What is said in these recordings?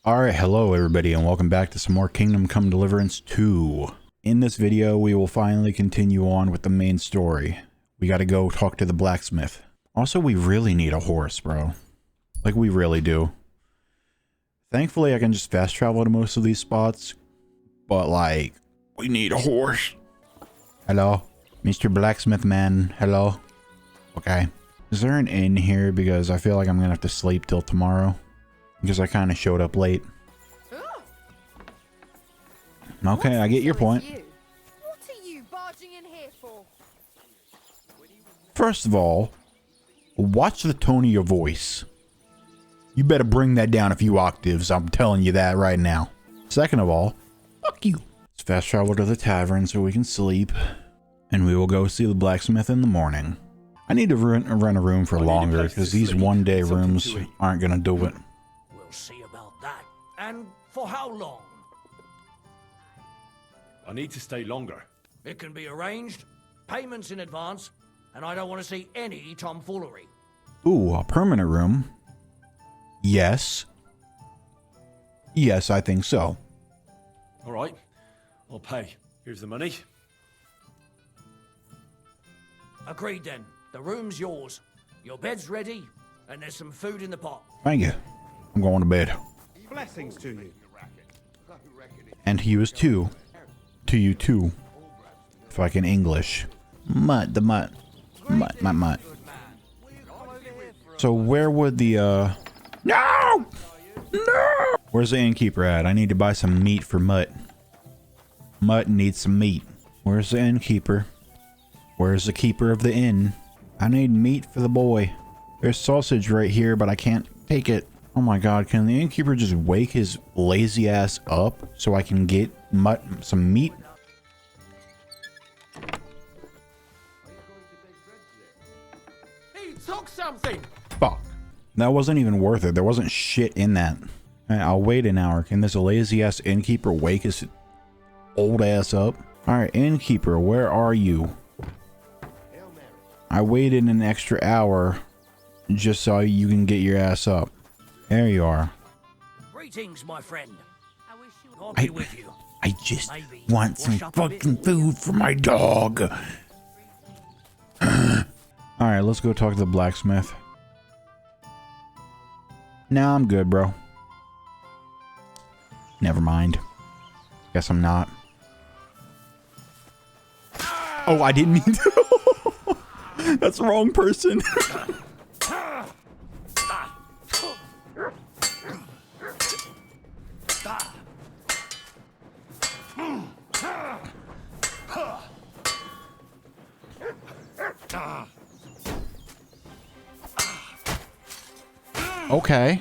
Alright, hello everybody and welcome back to some more Kingdom Come Deliverance 2. In this video, we will finally continue on with the main story. We gotta go talk to the blacksmith. Also, we really need a horse, bro. Like, we really do. Thankfully, I can just fast travel to most of these spots. But, like, we need a horse. Hello? Mr. Blacksmith man, hello? Okay. Is there an inn here? Because I feel like I'm gonna have to sleep till tomorrow. Because I kind of showed up late. Okay, I get your point. What are you barging in here for? First of all, watch the tone of your voice. You better bring that down a few octaves, I'm telling you that right now. Second of all, fuck you. Let's fast travel to the tavern so we can sleep. And we will go see the blacksmith in the morning. I need to rent a room for longer because these one-day rooms aren't gonna do it. We'll see about that. And for how long? I need to stay longer. It can be arranged, payments in advance, and I don't want to see any tomfoolery. Ooh, a permanent room? Yes. Yes, I think so. All right, I'll pay. Here's the money. Agreed then. The room's yours. Your bed's ready, and there's some food in the pot. Thank you. I'm going to bed. Blessings to you. And to you is too. To you too. If I can English. Mutt, the mutt. Mutt. So where would the, No! No! Where's the innkeeper at? I need to buy some meat for Mutt. Mutt needs some meat. Where's the innkeeper? Where's the keeper of the inn? I need meat for the boy. There's sausage right here, but I can't take it. Oh my god, can the innkeeper just wake his lazy ass up so I can get Mutt some meat? He took something! Fuck. That wasn't even worth it. There wasn't shit in that. Alright, I'll wait an hour. Can this lazy ass innkeeper wake his old ass up? Alright, innkeeper, where are you? I waited an extra hour just so you can get your ass up. There you are. Greetings, my friend. I wish you God be with you. I just Maybe want some wash up a bit. fucking food for my dog. Alright, let's go talk to the blacksmith. Nah, I'm good, bro. Never mind. Guess I'm not. Oh, I didn't mean to. That's the wrong person. Okay.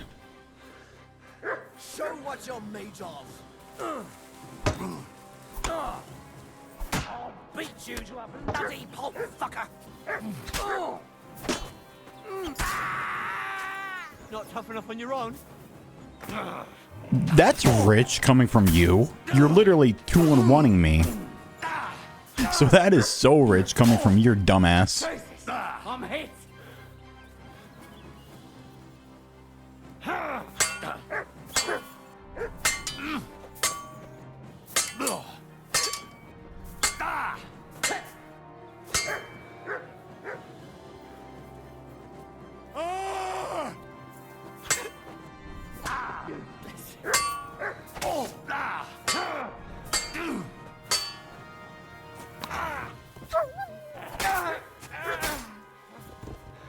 Show what you're made of. I'll beat you to a bloody pulp, fucker. Not tough enough on your own? That's rich coming from you. You're literally 2-in-1ing me. So that is so rich coming from your dumbass. I'm hit.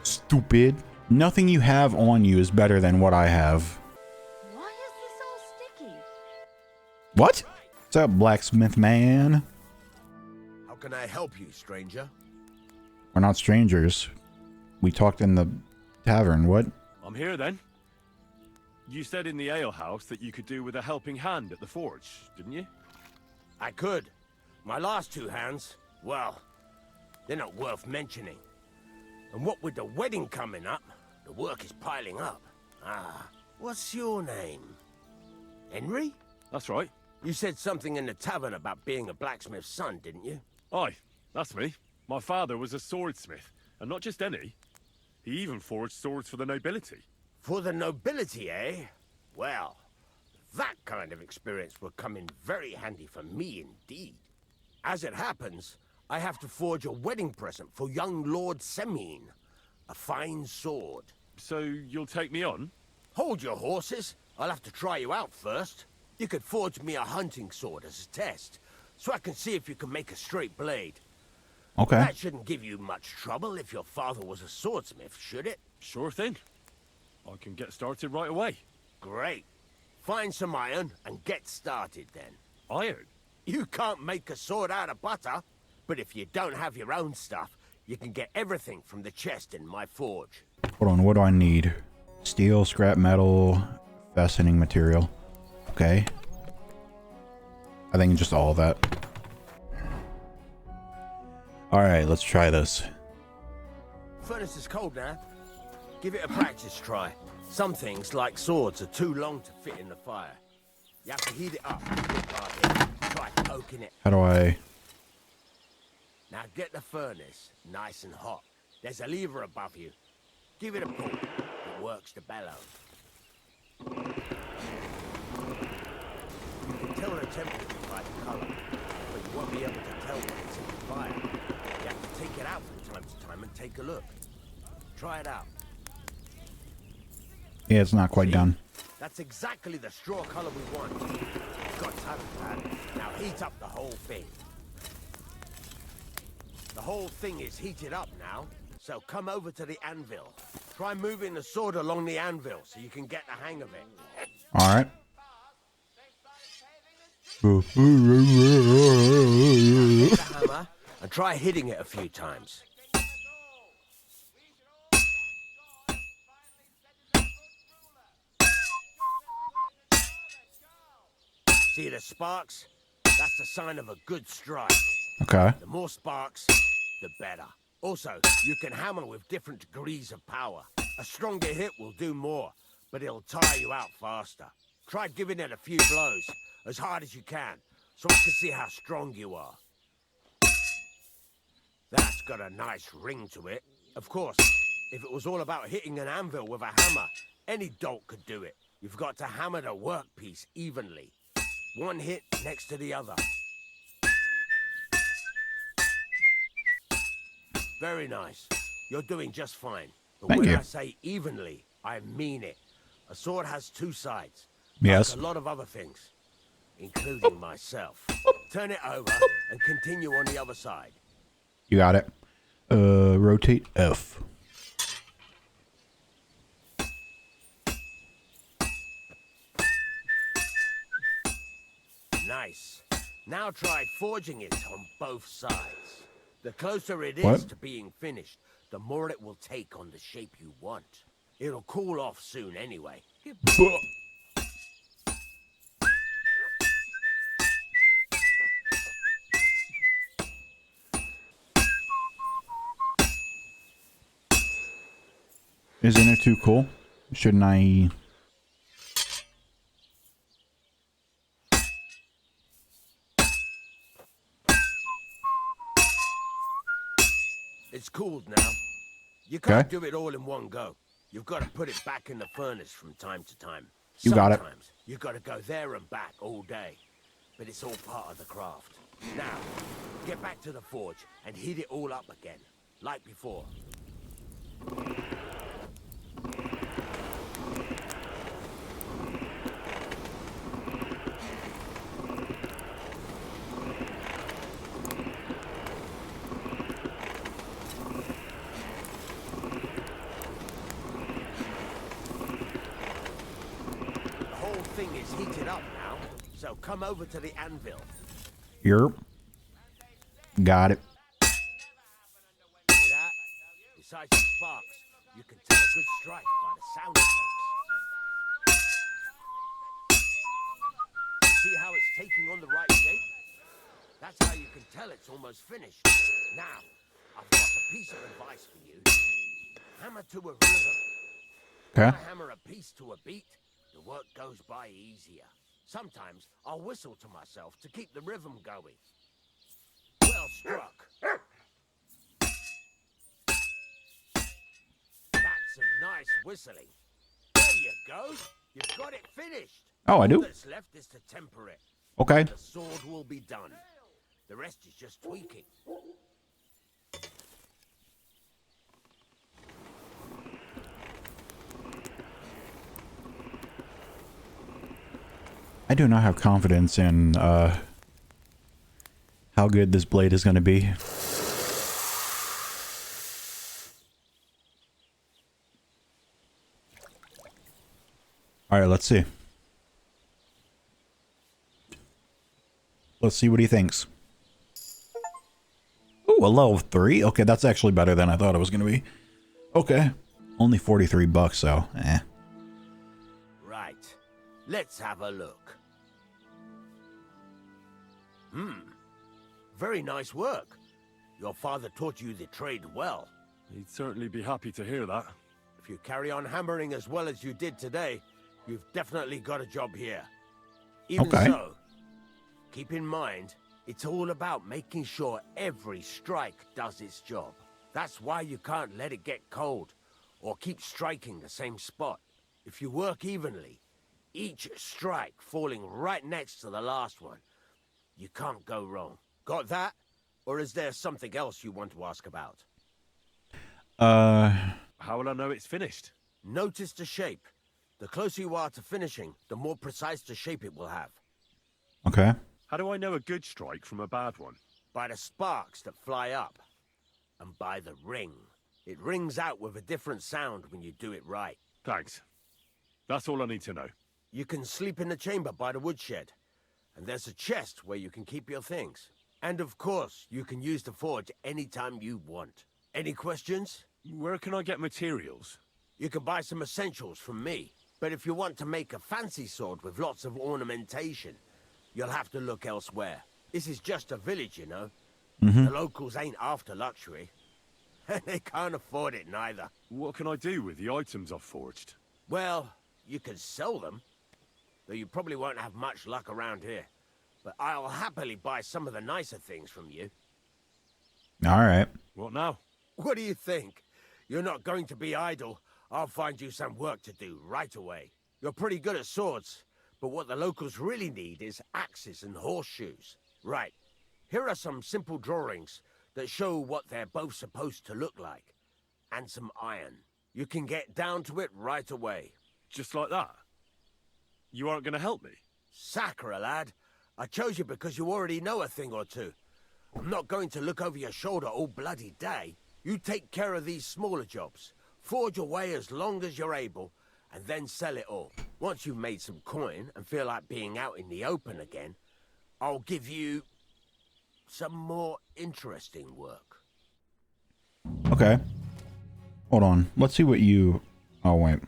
Stupid. Nothing you have on you is better than what I have. Why is this all sticky? What? What's up, blacksmith man? How can I help you, stranger? We're not strangers. We talked in the tavern. What? I'm here then. You said in the alehouse that you could do with a helping hand at the forge, didn't you? I could. My last two hands, well, they're not worth mentioning. And what with the wedding coming up, the work is piling up. Ah, what's your name? Henry? That's right. You said something in the tavern about being a blacksmith's son, didn't you? Aye, that's me. My father was a swordsmith, and not just any. He even forged swords for the nobility. For the nobility, eh? Well, kind of experience will come in very handy for me indeed. As it happens, I have to forge a wedding present for young Lord Semine. A fine sword. So you'll take me on? Hold your horses. I'll have to try you out first. You could forge me a hunting sword as a test, so I can see if you can make a straight blade. Okay. That shouldn't give you much trouble if your father was a swordsmith, should it? Sure thing. I can get started right away. Great. Find some iron and get started then. Iron? You can't make a sword out of butter, but if you don't have your own stuff, you can get everything from the chest in my forge. Hold on, what do I need? Steel, scrap metal, fastening material. Okay. I think just all of that. Alright, let's try this. Furnace is cold now. Give it a practice try. Some things, like swords, are too long to fit in the fire. You have to heat it up. Try poking it. How do I... Now get the furnace nice and hot. There's a lever above you. Give it a pull. It works the bellows. You can tell the temperature by the color, but you won't be able to tell when it's in the fire. You have to take it out from time to time and take a look. Try it out. Yeah, it's not quite See? done. That's exactly the straw color we want. It's got time for that. Now heat up the whole thing. The whole thing is heated up now, so come over to the anvil. Try moving the sword along the anvil so you can get the hang of it. Alright. Take the hammer and try hitting it a few times. See the sparks? That's the sign of a good strike. Okay. The more sparks, the better. Also, you can hammer with different degrees of power. A stronger hit will do more, but it'll tire you out faster. Try giving it a few blows, as hard as you can, so I can see how strong you are. That's got a nice ring to it. Of course, if it was all about hitting an anvil with a hammer, any dolt could do it. You've got to hammer the workpiece evenly. One hit next to the other. Very nice. You're doing just fine. But Thank when you. I say evenly, I mean it. A sword has two sides. Yes. Like a lot of other things, including myself. Turn it over and continue on the other side. You got it. Rotate F. Nice. Now try forging it on both sides. The closer it is What? to being finished, the more it will take on the shape you want. It'll cool off soon anyway. Isn't it too cool? Shouldn't I... It's cooled now. You can't do it all in one go. You've got to put it back in the furnace from time to time. You got it. Sometimes you've got to go there and back all day. But it's all part of the craft. Now, get back to the forge and heat it all up again, like before. Thing is heated up now, so come over to the anvil. Yerp. Got it. See that? Besides the sparks, you can tell a good strike by the sound it makes. See how it's taking on the right shape? That's how you can tell it's almost finished. Now, I've got a piece of advice for you. Hammer to a rhythm. Okay. When I hammer a piece to a beat, the work goes by easier. Sometimes I'll whistle to myself to keep the rhythm going. Well struck. That's some nice whistling. There you go. You've got it finished. Oh, I do? All that's left is to temper it. Okay. The sword will be done. The rest is just tweaking. I do not have confidence in how good this blade is going to be. Alright, let's see. Let's see what he thinks. Ooh, a level 3? Okay, that's actually better than I thought it was going to be. Okay. Only 43 bucks, so, eh. Right. Let's have a look. Very nice work. Your father taught you the trade well. He'd certainly be happy to hear that. If you carry on hammering as well as you did today, you've definitely got a job here. Even Okay. so, keep in mind, it's all about making sure every strike does its job. That's why you can't let it get cold, or keep striking the same spot. If you work evenly, each strike falling right next to the last one, you can't go wrong. Got that? Or is there something else you want to ask about? How will I know it's finished? Notice the shape. The closer you are to finishing, the more precise the shape it will have. Okay. How do I know a good strike from a bad one? By the sparks that fly up. And by the ring. It rings out with a different sound when you do it right. Thanks. That's all I need to know. You can sleep in the chamber by the woodshed. And there's a chest where you can keep your things. And of course, you can use the forge anytime you want. Any questions? Where can I get materials? You can buy some essentials from me. But if you want to make a fancy sword with lots of ornamentation, you'll have to look elsewhere. This is just a village, you know. The locals ain't after luxury. They can't afford it neither. What can I do with the items I've forged? Well, you can sell them. Though you probably won't have much luck around here. But I'll happily buy some of the nicer things from you. Alright. What now? What do you think? You're not going to be idle. I'll find you some work to do right away. You're pretty good at swords, but what the locals really need is axes and horseshoes. Right. Here are some simple drawings that show what they're both supposed to look like. And some iron. You can get down to it right away. Just like that? You aren't going to help me? Sacre, lad. I chose you because you already know a thing or two. I'm not going to look over your shoulder all bloody day. You take care of these smaller jobs. Forge away as long as you're able, and then sell it all. Once you've made some coin and feel like being out in the open again, I'll give you some more interesting work. Okay. Hold on. Let's see what you... Oh, wait.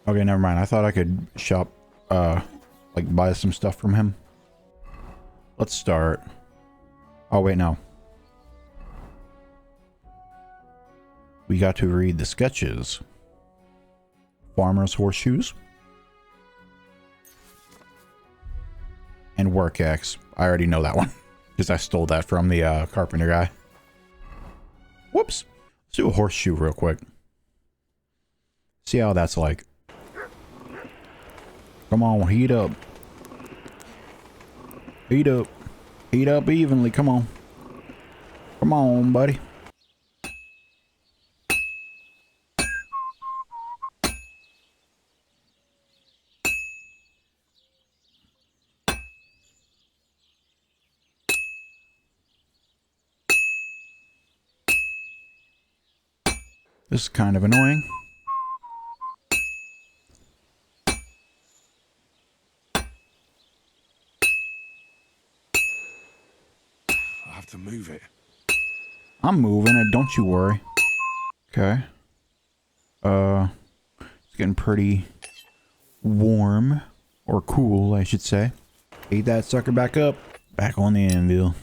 Okay, never mind. I thought I could shop, like, buy some stuff from him. Let's start. Oh, wait, no. We got to read the sketches. Farmer's horseshoes. And work axe. I already know that one. Because I stole that from the carpenter guy. Whoops. Let's do a horseshoe real quick. See how that's like. Come on, heat up. Heat up. Heat up evenly. Come on. Come on, buddy. This is kind of annoying. I have to move it. I'm moving it, don't you worry. Okay. It's getting pretty warm. Or cool, I should say. Heat that sucker back up. Back on the anvil.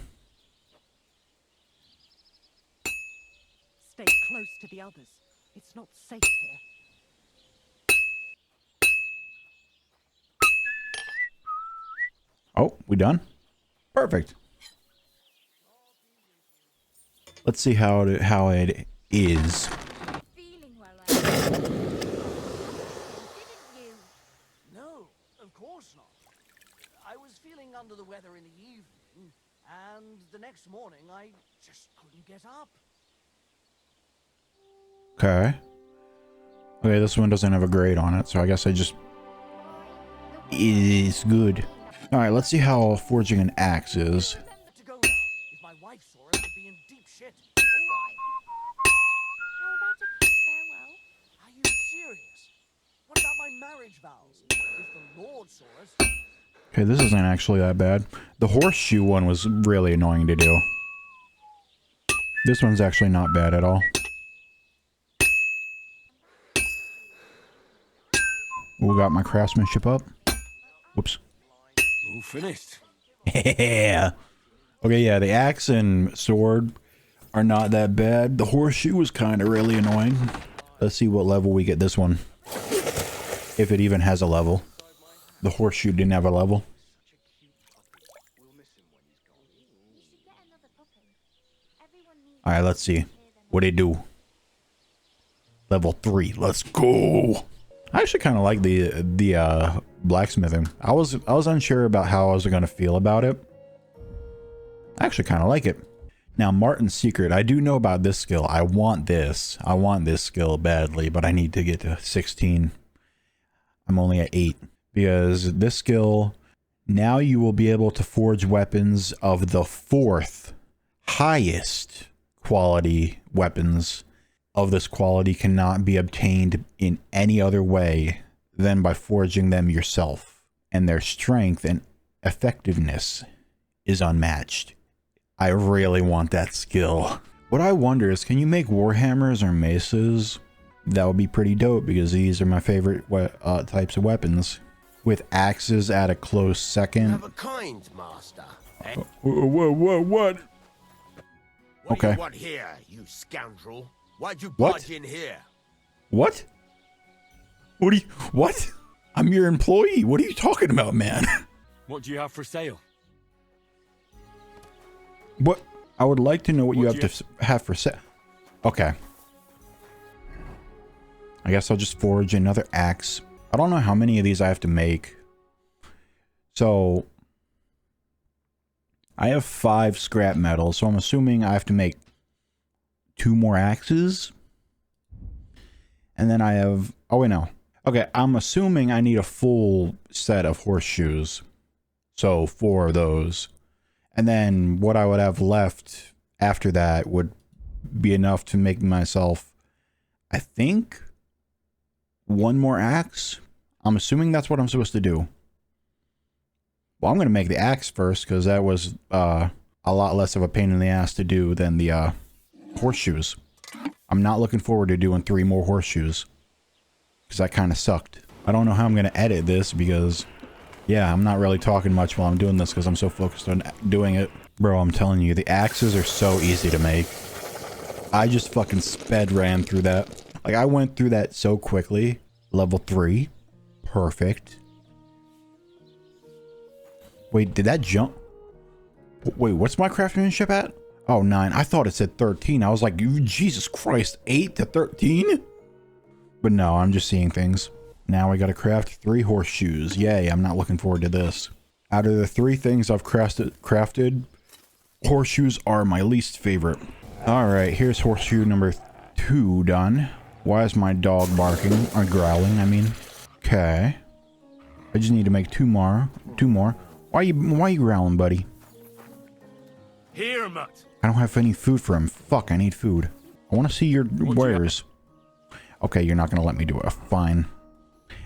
Stay close to the others. It's not safe here. Oh, we done? Perfect. Let's see how it is. Feeling well, didn't you? No, was feeling under the weather in the evening, and the next morning I just couldn't get up. Okay. Okay, this one doesn't have a grade on it, so I guess I just... It's good. Alright, let's see how forging an axe is. To go now. If my wife saw us, we'd be in deep shit. Alright. How about a quick farewell? Are you serious? What about my marriage vows? If the Lord saw us... Okay, this isn't actually that bad. The horseshoe one was really annoying to do. This one's actually not bad at all. We got my craftsmanship up. Whoops. All finished. Yeah. Okay, yeah, the axe and sword are not that bad. The horseshoe was kind of really annoying. Let's see what level we get this one. If it even has a level. The horseshoe didn't have a level. Alright, let's see. What'd it do? Level 3. Let's go! I actually kind of like the blacksmithing. I was unsure about how I was going to feel about it. I actually kind of like it. Now, Martin's secret. I do know about this skill. I want this. I want this skill badly, but I need to get to 16. I'm only at 8. Because this skill, now you will be able to forge weapons of the 4th highest quality weapons of this quality cannot be obtained in any other way than by forging them yourself. And their strength and effectiveness is unmatched. I really want that skill. What I wonder is, can you make warhammers or maces? That would be pretty dope because these are my favorite types of weapons. With axes at a close second. Have a kind, master. Eh? What? What Okay. do you want here, you scoundrel? Why'd you What? barge in here? What? What? I'm your employee. What are you talking about, man? What do you have for sale? What? I would like to know what you What have do to have for sale. Okay. I guess I'll just forge another axe. I don't know how many of these I have to make. So I have 5 scrap metal, so I'm assuming I have to make 2 more axes. And then I have... Oh, wait, no. Okay, I'm assuming I need a full set of horseshoes. So 4 of those. And then what I would have left after that would be enough to make myself, I think, 1 more axe. I'm assuming that's what I'm supposed to do. Well, I'm going to make the axe first because that was a lot less of a pain in the ass to do than the horseshoes. I'm not looking forward to doing 3 more horseshoes because that kind of sucked. I don't know how I'm going to edit this because, yeah, I'm not really talking much while I'm doing this because I'm so focused on doing it. Bro, I'm telling you, the axes are so easy to make. I just fucking sped ran through that. Like, I went through that so quickly. Level 3. Perfect. Wait, did that jump? Wait, what's my craftsmanship at? Oh, 9. I thought it said 13. I was like, Jesus Christ, 8 to 13? But no, I'm just seeing things. Now I gotta craft 3 horseshoes. Yay, I'm not looking forward to this. Out of the 3 things I've crafted, horseshoes are my least favorite. Alright, here's horseshoe number 2 done. Why is my dog barking? Or growling, I mean. Okay. I just need to make 2 more. 2 more. Why you growling, buddy? Hermit. I don't have any food for him. Fuck, I need food. I want to see your wares. Okay, you're not going to let me do it. Fine.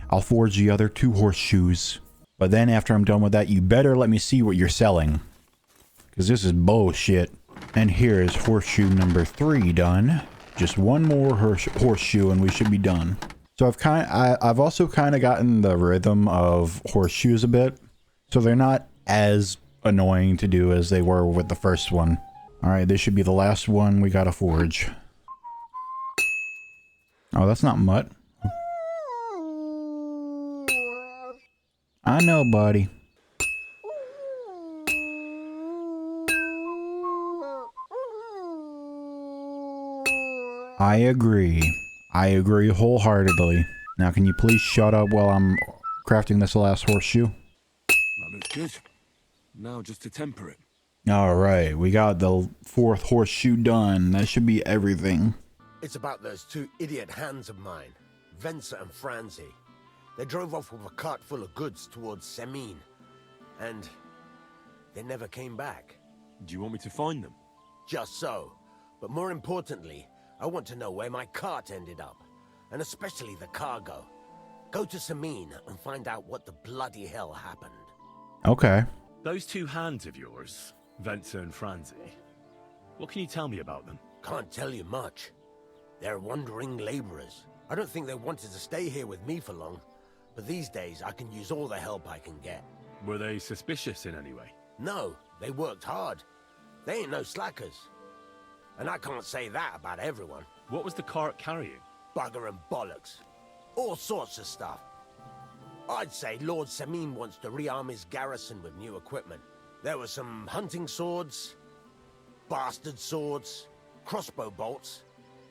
I'll forge the other 2 horseshoes. But then after I'm done with that, you better let me see what you're selling. Because this is bullshit. And here is horseshoe number 3 done. Just 1 more horseshoe and we should be done. So I've also kind of gotten the rhythm of horseshoes a bit. So they're not as annoying to do as they were with the first one. Alright, this should be the last one we gotta forge. Oh, that's not mutt. I know, buddy. I agree. I agree wholeheartedly. Now, can you please shut up while I'm crafting this last horseshoe? That looks good. Now just to temper it. All right, we got the 4th horseshoe done. That should be everything. It's about those two idiot hands of mine, Venser and Franzi. They drove off with a cart full of goods towards Semin, and they never came back. Do you want me to find them? Just so. But more importantly, I want to know where my cart ended up, and especially the cargo. Go to Semin and find out what the bloody hell happened. Okay. Those two hands of yours, Venser and Franzi. What can you tell me about them? Can't tell you much. They're wandering laborers. I don't think they wanted to stay here with me for long, but these days I can use all the help I can get. Were they suspicious in any way? No, they worked hard. They ain't no slackers. And I can't say that about everyone. What was the cart carrying? Bugger and bollocks. All sorts of stuff. I'd say Lord Semin wants to rearm his garrison with new equipment. There were some hunting swords, bastard swords, crossbow bolts.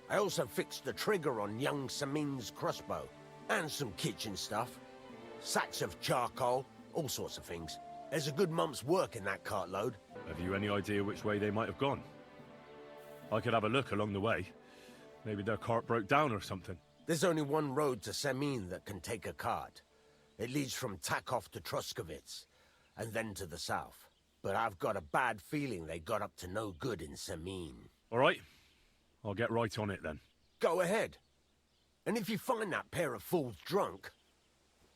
I also fixed the trigger on young Semin's crossbow. And some kitchen stuff. Sacks of charcoal, all sorts of things. There's a good month's work in that cartload. Have you any idea which way they might have gone? I could have a look along the way. Maybe their cart broke down or something. There's only one road to Semin that can take a cart. It leads from Takov to Troskovitz, and then to the south. But I've got a bad feeling they got up to no good in Semin. All right. I'll get right on it then. Go ahead. And if you find that pair of fools drunk,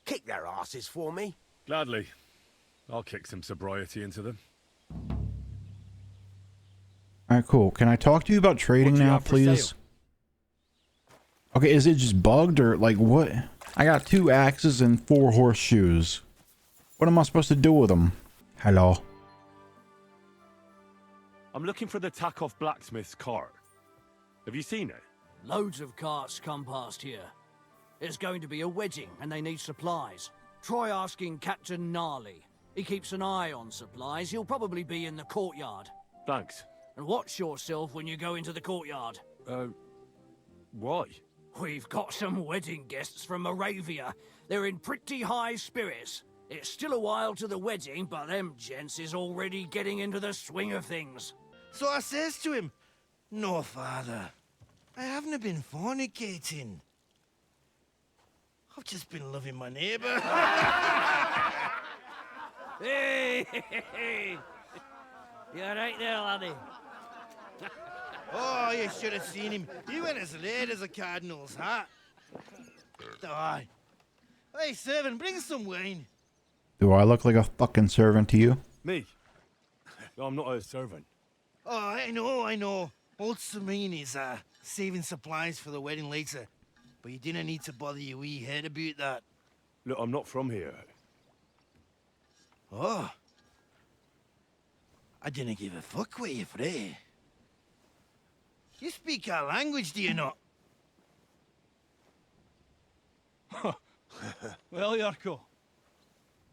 kick their asses for me. Gladly. I'll kick some sobriety into them. All right, cool. Can I talk to you about trading What do you now, have for please? sale? Okay, is it just bugged or like what? I got 2 axes and 4 horseshoes. What am I supposed to do with them? Hello. I'm looking for the Takov blacksmith's cart. Have you seen it? Loads of carts come past here. There's going to be a wedding and they need supplies. Try asking Captain Gnarly. He keeps an eye on supplies. He'll probably be in the courtyard. Thanks. And watch yourself when you go into the courtyard. Why? We've got some wedding guests from Moravia. They're in pretty high spirits. It's still a while to the wedding, but them gents is already getting into the swing of things. So I says to him, "No, father, I haven't been fornicating. I've just been loving my neighbour." Hey! You're right there, laddie. Oh, you should have seen him. He went as late as a cardinal's hat. Aye. Hey, servant, bring some wine. Do I look like a fucking servant to you? Me? No, I'm not a servant. Oh, I know. Old Serene is saving supplies for the wedding later. But you didn't need to bother your wee head about that. Look, I'm not from here. Oh. I didn't give a fuck where you're from. You speak our language, do you not? Well, Yarko,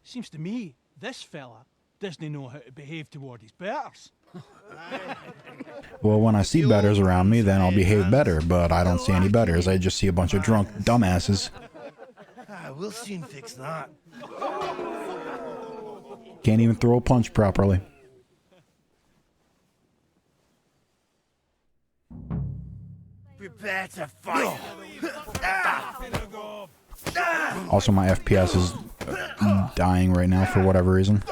seems to me this fella doesn't know how to behave toward his betters. Well, when I see betters around me, then I'll behave better, but I don't see any betters. I just see a bunch of drunk dumbasses. We'll soon fix that. Can't even throw a punch properly. Prepare to fight. Also, my FPS is dying right now for whatever reason.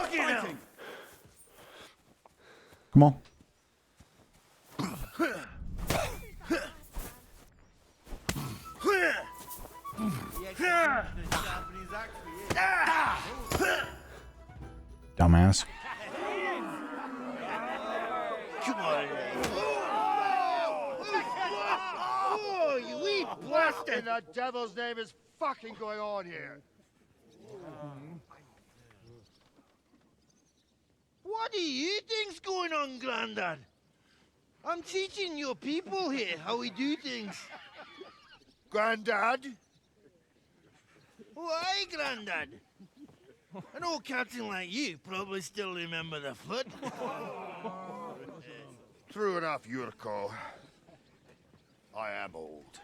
Come on. Dumbass. Come on. Oh, you wee blasted. In the devil's name is fucking going on here? What do you think's going on, Grandad? I'm teaching your people here how we do things. Grandad? Why, Grandad? An old captain like you probably still remember the flood. True enough, Yurko. I am old.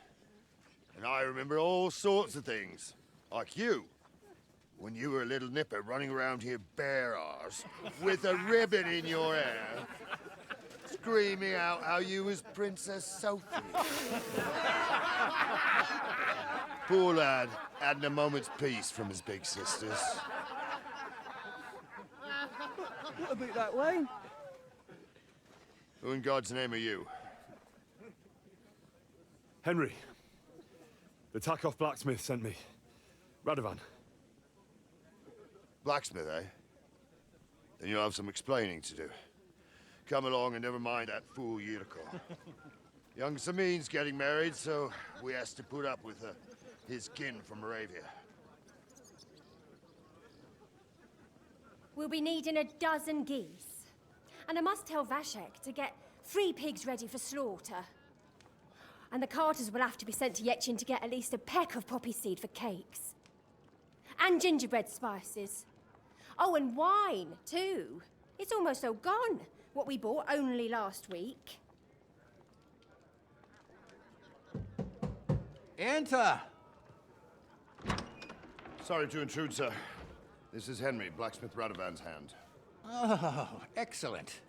And I remember all sorts of things. Like you. when you were a little nipper running around here bare arse with a ribbon in your hair, screaming out how you was Princess Sophie. Poor lad, hadn't a moment's peace from his big sisters. What about that wine? Who in God's name are you? Henry. The Takoff blacksmith sent me. Radovan. Blacksmith, eh? Then you'll have some explaining to do. Come along and never mind that fool Yurko. Young Samin's getting married, so we has to put up with his kin from Moravia. We'll be needing a dozen geese. And I must tell Vashek to get 3 pigs ready for slaughter. And the carters will have to be sent to Yetchin to get at least a peck of poppy seed for cakes. And gingerbread spices. Oh, and wine, too. It's almost all gone, what we bought only last week. Enter! Sorry to intrude, sir. This is Henry, Blacksmith Radovan's hand. Oh, excellent.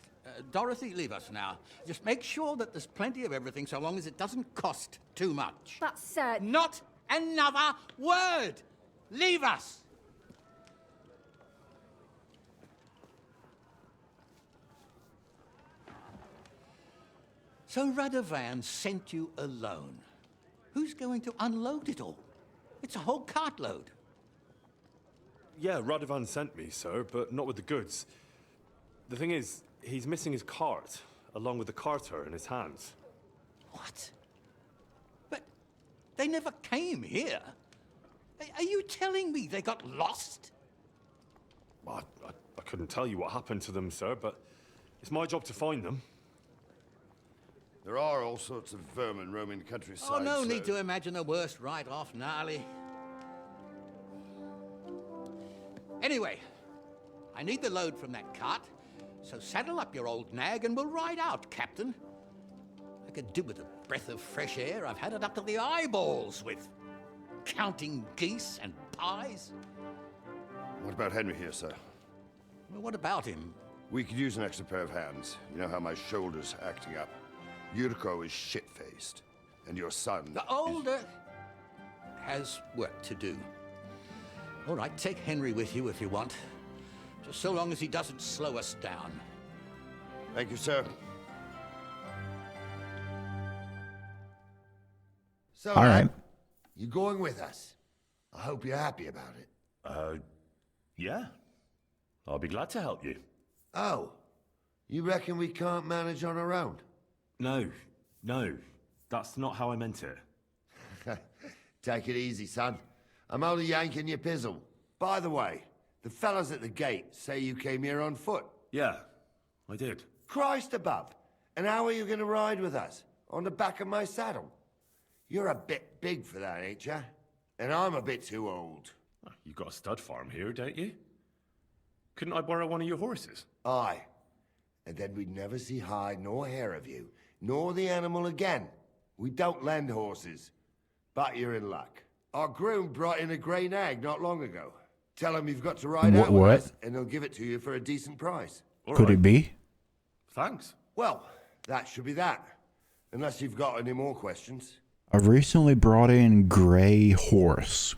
Dorothy, leave us now. Just make sure that there's plenty of everything so long as it doesn't cost too much. But, sir... Not another word! Leave us! So Radovan sent you alone. Who's going to unload it all? It's a whole cartload. Yeah, Radovan sent me, sir, but not with the goods. The thing is, he's missing his cart, along with the carter in his hands. What? But they never came here. Are you telling me they got lost? I couldn't tell you what happened to them, sir, but it's my job to find them. There are all sorts of vermin roaming the countryside. Oh, no so... need to imagine the worst right off, gnarly. Anyway, I need the load from that cart, so saddle up your old nag and we'll ride out, Captain. I could do with a breath of fresh air. I've had it up to the eyeballs with counting geese and pies. What about Henry here, sir? Well, what about him? We could use an extra pair of hands. You know how my shoulder's acting up. Yurko is shit-faced, and your son... The older has work to do. All right, take Henry with you if you want. Just so long as he doesn't slow us down. Thank you, sir. So, All right. You going with us? I hope you're happy about it. Yeah. I'll be glad to help you. Oh, you reckon we can't manage on our own? No. That's not how I meant it. Take it easy, son. I'm only yanking your pizzle. By the way, the fellas at the gate say you came here on foot. Yeah, I did. Christ above. And how are you going to ride with us? On the back of my saddle? You're a bit big for that, ain't ya? And I'm a bit too old. You've got a stud farm here, don't you? Couldn't I borrow one of your horses? Aye. And then we'd never see hide nor hair of you, nor the animal again. We don't lend horses. But you're in luck. Our groom brought in a grey nag not long ago. Tell him you've got to ride out with us, and he'll give it to you for a decent price. Could it be? Thanks. Well, that should be that. Unless you've got any more questions. I've recently brought in gray horse.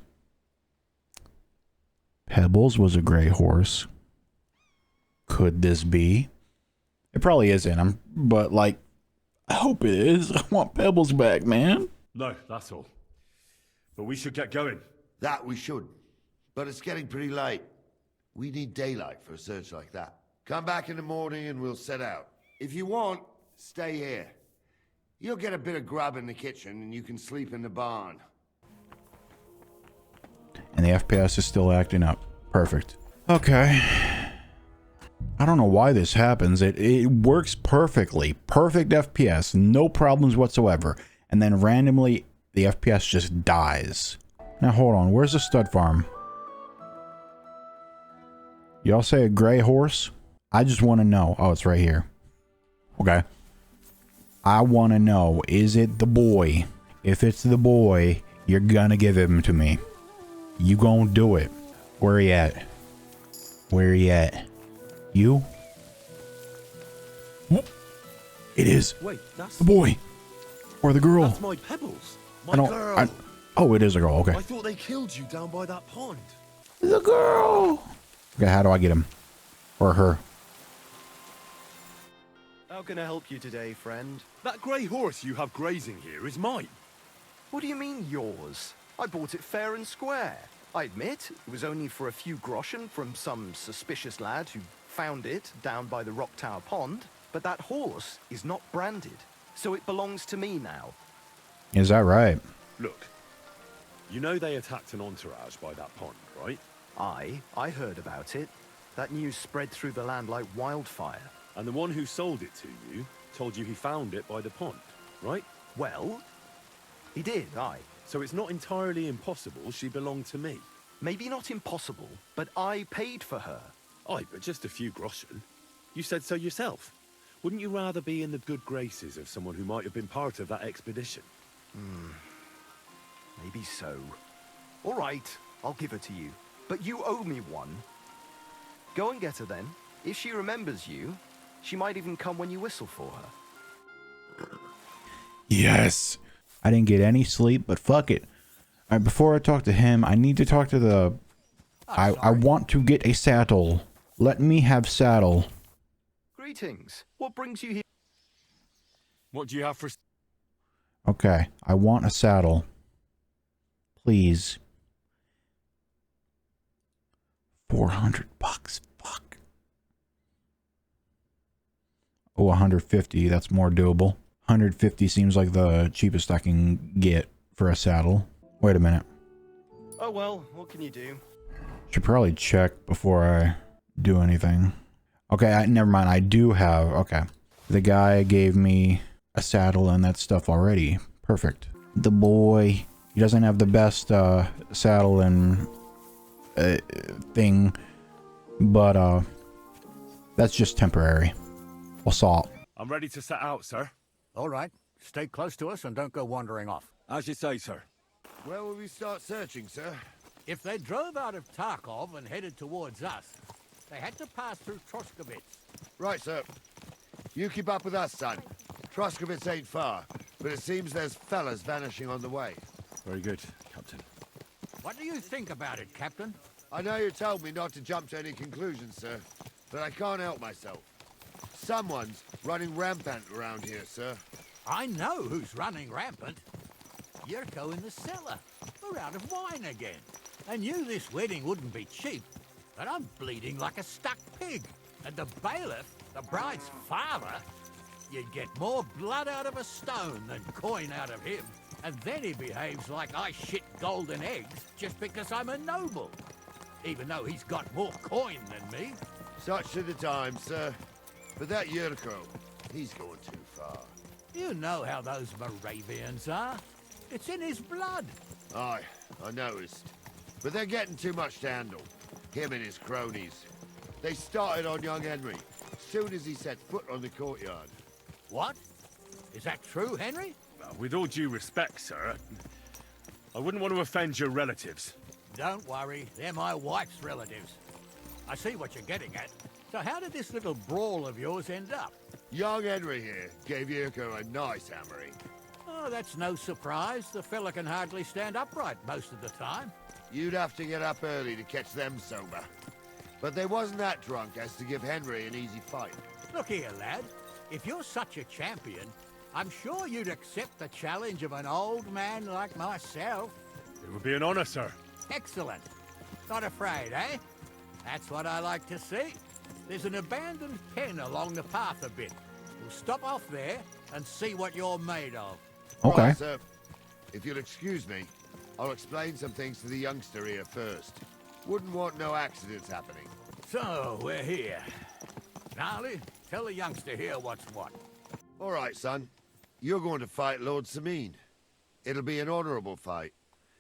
Pebbles was a gray horse. Could this be? It probably isn't. But like, I hope it is. I want Pebbles back, man. No, that's all. But we should get going. That we should. But it's getting pretty late. We need daylight for a search like that. Come back in the morning and we'll set out. If you want, stay here. You'll get a bit of grub in the kitchen and you can sleep in the barn. And the FPS is still acting up. Perfect. Okay. I don't know why this happens. It works perfectly. Perfect FPS. No problems whatsoever. And then randomly, the FPS just dies. Now hold on. Where's the stud farm? Y'all say a gray horse? I just want to know. Oh, it's right here. Okay. I want to know. Is it the boy? If it's the boy, you're gonna give him to me. You gonna do it. Where he at? Where he at? You? It is. Wait, that's the boy. Or the girl. That's my Pebbles. My I don't. girl. Oh, it is a girl. Okay. I thought they killed you down by that pond. The girl. Okay, how do I get him? Or her? How can I help you today, friend? That grey horse you have grazing here is mine. What do you mean, yours? I bought it fair and square. I admit, it was only for a few groschen from some suspicious lad who found it down by the Rock Tower Pond, but that horse is not branded, so it belongs to me now. Is that right? Look, you know they attacked an entourage by that pond, right? I heard about it. That news spread through the land like wildfire. And the one who sold it to you told you he found it by the pond, right? Well, he did, aye. So it's not entirely impossible she belonged to me. Maybe not impossible, but I paid for her. Aye, but just a few groschen. You said so yourself. Wouldn't you rather be in the good graces of someone who might have been part of that expedition? Maybe so. All right, I'll give her to you. But you owe me one. Go and get her then. If she remembers you, she might even come when you whistle for her. Yes. I didn't get any sleep, but fuck it. All right, before I talk to him, I need to talk to the... I want to get a saddle. Let me have saddle. Greetings. What brings you here? What do you have for... Okay, I want a saddle. Please. 400 bucks. Fuck. Oh, 150. That's more doable. 150 seems like the cheapest I can get for a saddle. Wait a minute. Oh well, what can you do? Should probably check before I do anything. Okay, never mind. I do have... Okay. The guy gave me a saddle and that stuff already. Perfect. The boy... He doesn't have the best saddle and thing, but that's just temporary. Assault. I'm ready to set out, sir. All right. Stay close to us and don't go wandering off. As you say, sir. Where will we start searching, sir? If they drove out of Tarkov and headed towards us, they had to pass through Troskovitz. Right, sir. You keep up with us, son. Troskovitz ain't far, but it seems there's fellas vanishing on the way. Very good, Captain. What do you think about it, Captain? I know you told me not to jump to any conclusions, sir, but I can't help myself. Someone's running rampant around here, sir. I know who's running rampant. Yurko in the cellar. We're out of wine again. I knew this wedding wouldn't be cheap, but I'm bleeding like a stuck pig. And the bailiff, the bride's father, you'd get more blood out of a stone than coin out of him. And then he behaves like I shit golden eggs just because I'm a noble. Even though he's got more coin than me. Such are the times, sir. But that Yurko, he's going too far. You know how those Moravians are. It's in his blood. Aye, I noticed. But they're getting too much to handle. Him and his cronies. They started on young Henry, soon as he set foot on the courtyard. What? Is that true, Henry? With all due respect, sir, I wouldn't want to offend your relatives. Don't worry, they're my wife's relatives. I see what you're getting at. So how did this little brawl of yours end up? Young Henry here gave Yurko a nice hammering. Oh, that's no surprise. The fella can hardly stand upright most of the time. You'd have to get up early to catch them sober. But they wasn't that drunk as to give Henry an easy fight. Look here, lad. If you're such a champion, I'm sure you'd accept the challenge of an old man like myself. It would be an honor, sir. Excellent. Not afraid, eh? That's what I like to see. There's an abandoned pen along the path a bit. We'll stop off there and see what you're made of. Okay. Right, sir. If you'll excuse me, I'll explain some things to the youngster here first. Wouldn't want no accidents happening. So, we're here. Gnarly, tell the youngster here what's what. All right, son. You're going to fight Lord Sameen. It'll be an honorable fight,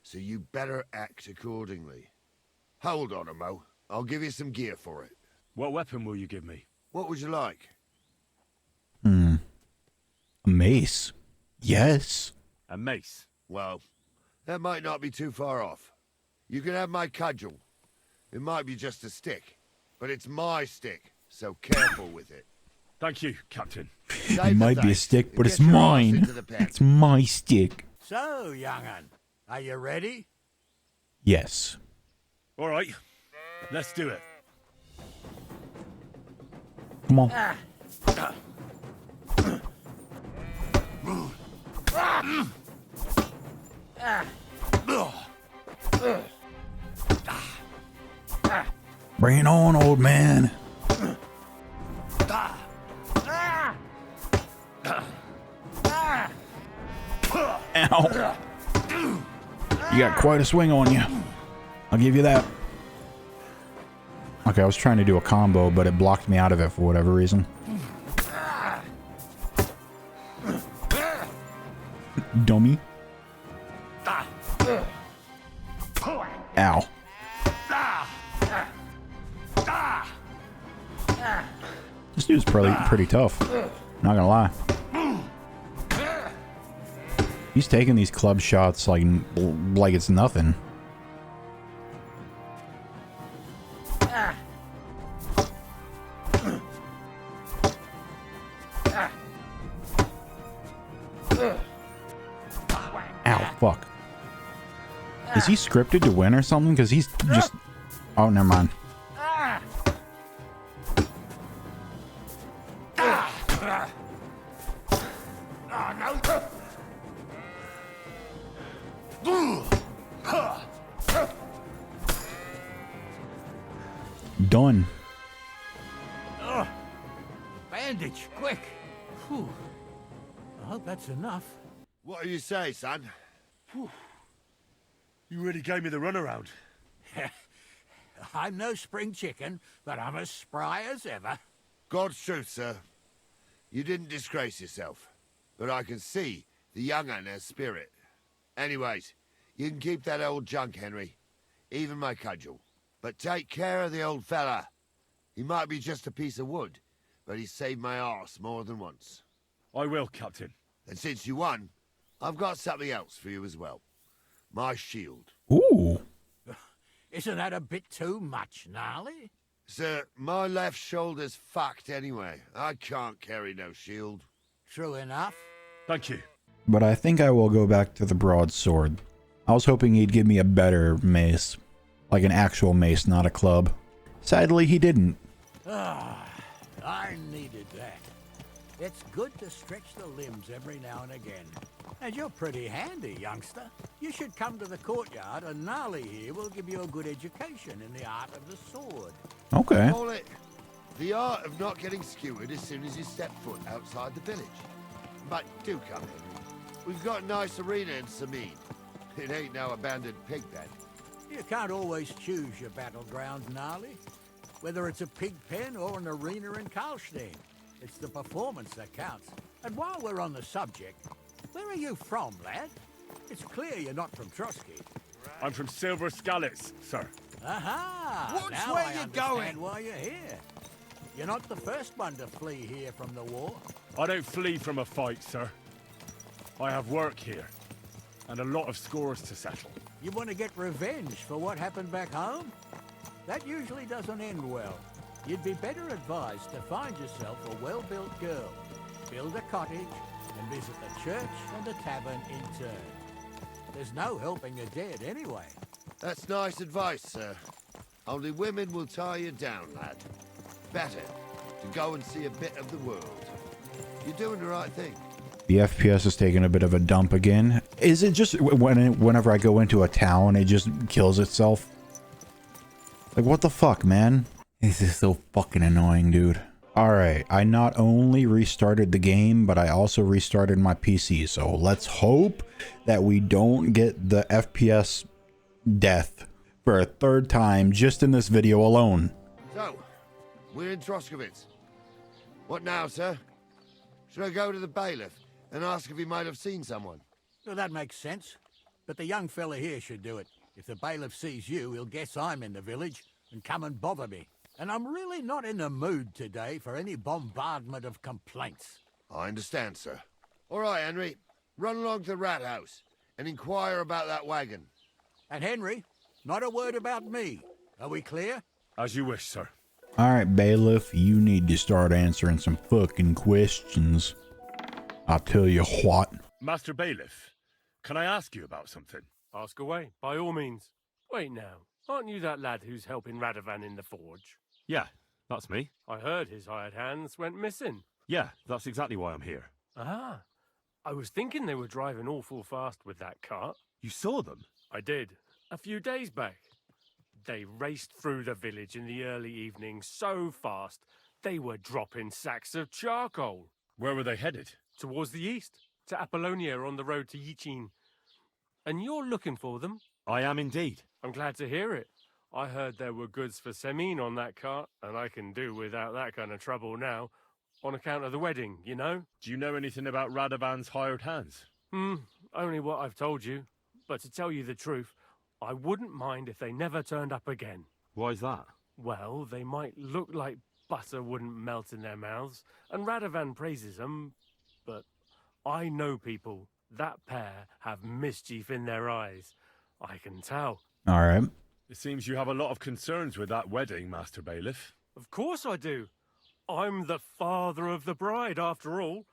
so you better act accordingly. Hold on, Mo. I'll give you some gear for it. What weapon will you give me? What would you like? A mace. Yes. A mace. Well, that might not be too far off. You can have my cudgel. It might be just a stick, but it's my stick, so careful with it. Thank you, Captain. It might be a stick, but it's mine. It's my stick. So, young'un, are you ready? Yes. All right, let's do it. Come on. Bring it on, old man. Ow. You got quite a swing on you. I'll give you that. Okay, I was trying to do a combo, but it blocked me out of it for whatever reason. Dummy. Ow. This dude's pretty tough. Not gonna lie. He's taking these club shots like it's nothing. Ow, fuck. Is he scripted to win or something? Because he's just... Oh, never mind. Done. Bandage, quick. Whew. I hope that's enough. What do you say, son? You really gave me the runaround. I'm no spring chicken, but I'm as spry as ever. God's truth, sir. You didn't disgrace yourself, but I can see the young'un has spirit. Anyways, you can keep that old junk, Henry. Even my cudgel. But take care of the old fella. He might be just a piece of wood, but he saved my arse more than once. I will, Captain. And since you won, I've got something else for you as well. My shield. Ooh. Isn't that a bit too much, Gnarly? Sir, my left shoulder's fucked anyway. I can't carry no shield. True enough. Thank you. But I think I will go back to the broadsword. I was hoping he'd give me a better mace. Like an actual mace, not a club. Sadly, he didn't. Ah, I needed that. It's good to stretch the limbs every now and again. And you're pretty handy, youngster. You should come to the courtyard, and Gnarly here will give you a good education in the art of the sword. Okay. Call it the art of not getting skewered as soon as you step foot outside the village. But do come, Henry. We've got a nice arena in Sameen. It ain't no abandoned pig pen. You can't always choose your battleground, Gnarly. Whether it's a pig pen or an arena in Karlstein, it's the performance that counts. And while we're on the subject, where are you from, lad? It's clear you're not from Trotsky. I'm from Silver Skallets, sir. Aha! Watch now where I you're understand going. why you're here. You're not the first one to flee here from the war. I don't flee from a fight, sir. I have work here, and a lot of scores to settle. You want to get revenge for what happened back home? That usually doesn't end well. You'd be better advised to find yourself a well-built girl, build a cottage, and visit the church and the tavern in turn. There's no helping the dead anyway. That's nice advice, sir. Only women will tie you down, lad. Better to go and see a bit of the world. You're doing the right thing. The FPS is taking a bit of a dump again. Is it just whenever I go into a town, it just kills itself? Like, what the fuck, man? This is so fucking annoying, dude. Alright, I not only restarted the game, but I also restarted my PC. So let's hope that we don't get the FPS death for a third time just in this video alone. So, we're in Troskowitz. What now, sir? Should I go to the bailiff and ask if he might have seen someone? Well, that makes sense. But the young fella here should do it. If the bailiff sees you, he'll guess I'm in the village and come and bother me. And I'm really not in the mood today for any bombardment of complaints. I understand, sir. All right, Henry. Run along to the rat house and inquire about that wagon. And Henry, not a word about me. Are we clear? As you wish, sir. All right, bailiff, you need to start answering some fucking questions. I'll tell you what. Master Bailiff, can I ask you about something? Ask away, by all means. Wait now, aren't you that lad who's helping Radovan in the forge? Yeah, that's me. I heard his hired hands went missing. Yeah, that's exactly why I'm here. Ah, I was thinking they were driving awful fast with that cart. You saw them? I did, a few days back. They raced through the village in the early evening so fast, they were dropping sacks of charcoal. Where were they headed? Towards the east, to Apollonia on the road to Yichin. And you're looking for them? I am indeed. I'm glad to hear it. I heard there were goods for Semin on that cart, and I can do without that kind of trouble now, on account of the wedding, you know? Do you know anything about Radovan's hired hands? Only what I've told you. But to tell you the truth, I wouldn't mind if they never turned up again. Why's that? Well, they might look like butter wouldn't melt in their mouths, and Radovan praises them, but I know people. That pair have mischief in their eyes. I can tell. All right. It seems you have a lot of concerns with that wedding, Master Bailiff. Of course I do. I'm the father of the bride, after all.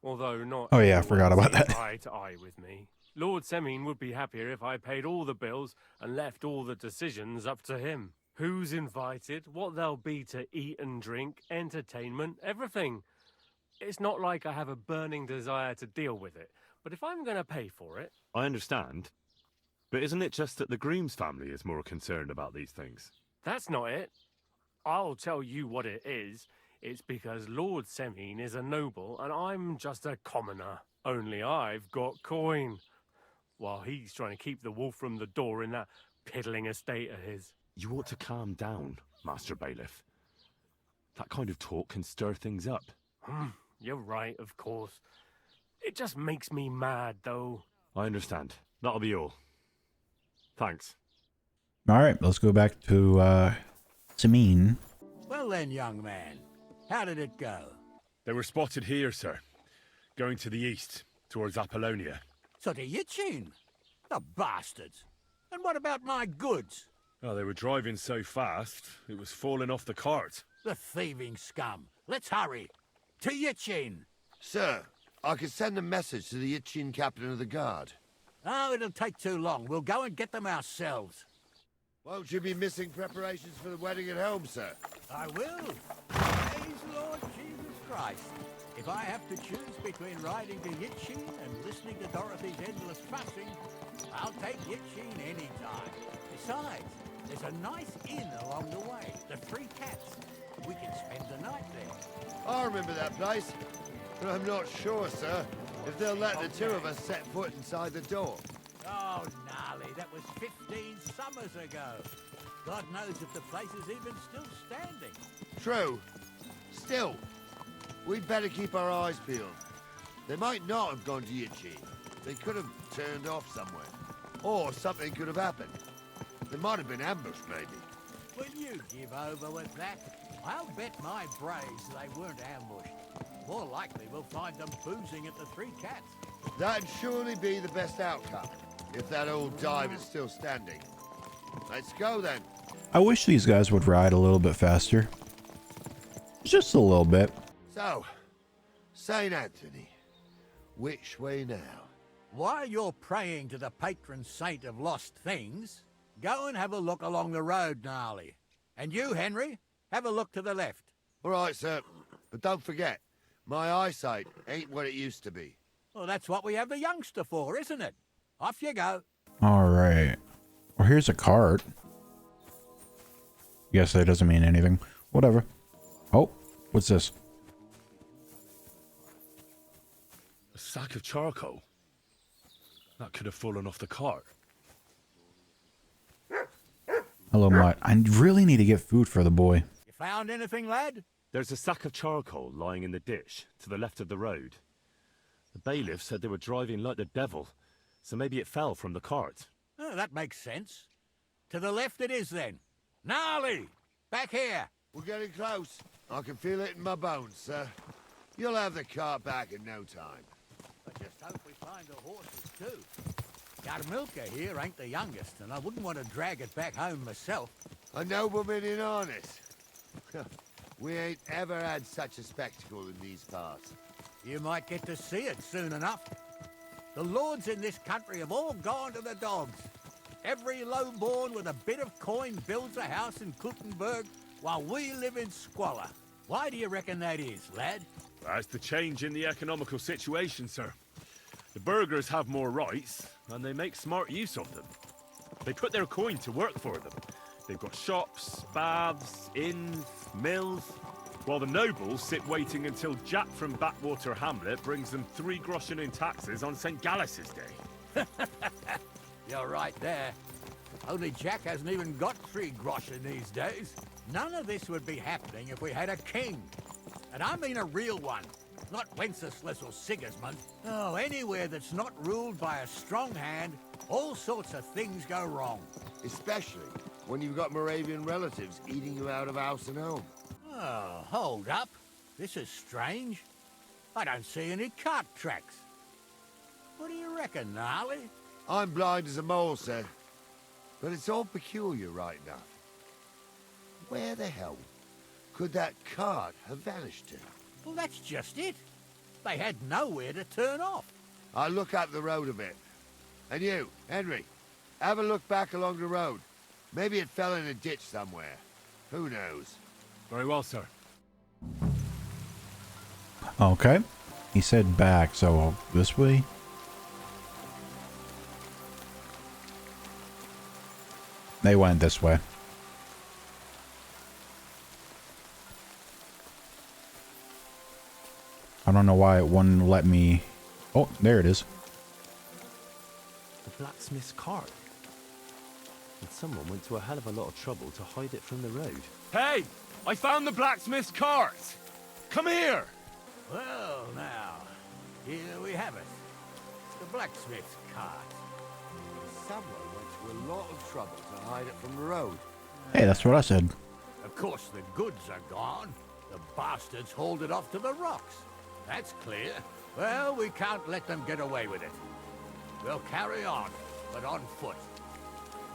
Although not... Oh yeah, I forgot about that. Eye to eye with me. Lord Semin would be happier if I paid all the bills and left all the decisions up to him. Who's invited, what there'll be to eat and drink, entertainment, everything. It's not like I have a burning desire to deal with it, but if I'm going to pay for it... I understand. But isn't it just that the groom's family is more concerned about these things? That's not it. I'll tell you what it is. It's because Lord Semin is a noble and I'm just a commoner. Only I've got coin. While he's trying to keep the wolf from the door in that piddling estate of his. You ought to calm down, Master Bailiff. That kind of talk can stir things up. You're right, of course. It just makes me mad, though. I understand. That'll be all. Thanks. All right, let's go back to Semin. Well then, young man, how did it go? They were spotted here, sir. Going to the east, towards Apollonia. So to Yichin? The bastards. And what about my goods? Oh, they were driving so fast, it was falling off the cart. The thieving scum. Let's hurry. To Yichin. Sir, I could send a message to the Yichin captain of the guard. Oh, it'll take too long. We'll go and get them ourselves. Won't you be missing preparations for the wedding at home, sir? I will. Praise Lord Jesus Christ. If I have to choose between riding to Yichin and listening to Dorothy's endless fussing, I'll take Yichin any time. Besides, there's a nice inn along the way, the Three Cats. We can spend the night there. I remember that place, but I'm not sure, sir, if they'll let the two of us set foot inside the door. Oh, gnarly, that was 15 summers ago. God knows if the place is even still standing. True. Still, we'd better keep our eyes peeled. They might not have gone to Yichin. They could have turned off somewhere. Or something could have happened. They might have been ambushed, maybe. Will you give over with that? I'll bet my braves they weren't ambushed. More likely we'll find them boozing at the Three Cats. That'd surely be the best outcome, if that old dive is still standing. Let's go, then. I wish these guys would ride a little bit faster. Just a little bit. So, St. Anthony, which way now? While you're praying to the patron saint of lost things, go and have a look along the road, Gnarly. And you, Henry, have a look to the left. All right, sir. But don't forget, my eyesight ain't what it used to be. Well, that's what we have the youngster for, isn't it? Off you go. All right. Well, here's a cart. Guess that doesn't mean anything. Whatever. Oh, what's this? A sack of charcoal? That could have fallen off the cart. Hello, Mutt. I really need to get food for the boy. You found anything, lad? There's a sack of charcoal lying in the ditch to the left of the road. The bailiff said they were driving like the devil, so maybe it fell from the cart. Oh, that makes sense. To the left it is, then. Gnarly! Back here! We're getting close. I can feel it in my bones, sir. You'll have the cart back in no time. I just hope we find the horses, too. Yarmilka here ain't the youngest, and I wouldn't want to drag it back home myself. A nobleman in harness. We ain't ever had such a spectacle in these parts. You might get to see it soon enough. The lords in this country have all gone to the dogs. Every lowborn with a bit of coin builds a house in Kuttenberg while we live in squalor. Why do you reckon that is, lad? That's the change in the economical situation, sir. The burghers have more rights, and they make smart use of them. They put their coin to work for them. They've got shops, baths, inns, mills, while the nobles sit waiting until Jack from Backwater Hamlet brings them 3 groschen in taxes on St. Gallus's Day. You're right there. Only Jack hasn't even got 3 groschen these days. None of this would be happening if we had a king. And I mean a real one, not Wenceslas or Sigismund. Oh, anywhere that's not ruled by a strong hand, all sorts of things go wrong. Especially when you've got Moravian relatives eating you out of house and home. Oh, hold up. This is strange. I don't see any cart tracks. What do you reckon, Gnarly? I'm blind as a mole, sir. But it's all peculiar right enough. Where the hell could that cart have vanished to? Well, that's just it. They had nowhere to turn off. I'll look up the road a bit. And you, Henry, have a look back along the road. Maybe it fell in a ditch somewhere. Who knows? Very well, sir. Okay. He said back, so this way? They went this way. I don't know why it wouldn't let me... Oh, there it is. The blacksmith's cart. And someone went to a hell of a lot of trouble to hide it from the road. Hey! I found the blacksmith's cart! Come here! Well, now, here we have it. The blacksmith's cart. Someone went to a lot of trouble to hide it from the road. Hey, that's what I said. Of course, the goods are gone. The bastards hauled it off to the rocks. That's clear. Well, we can't let them get away with it. We'll carry on, but on foot.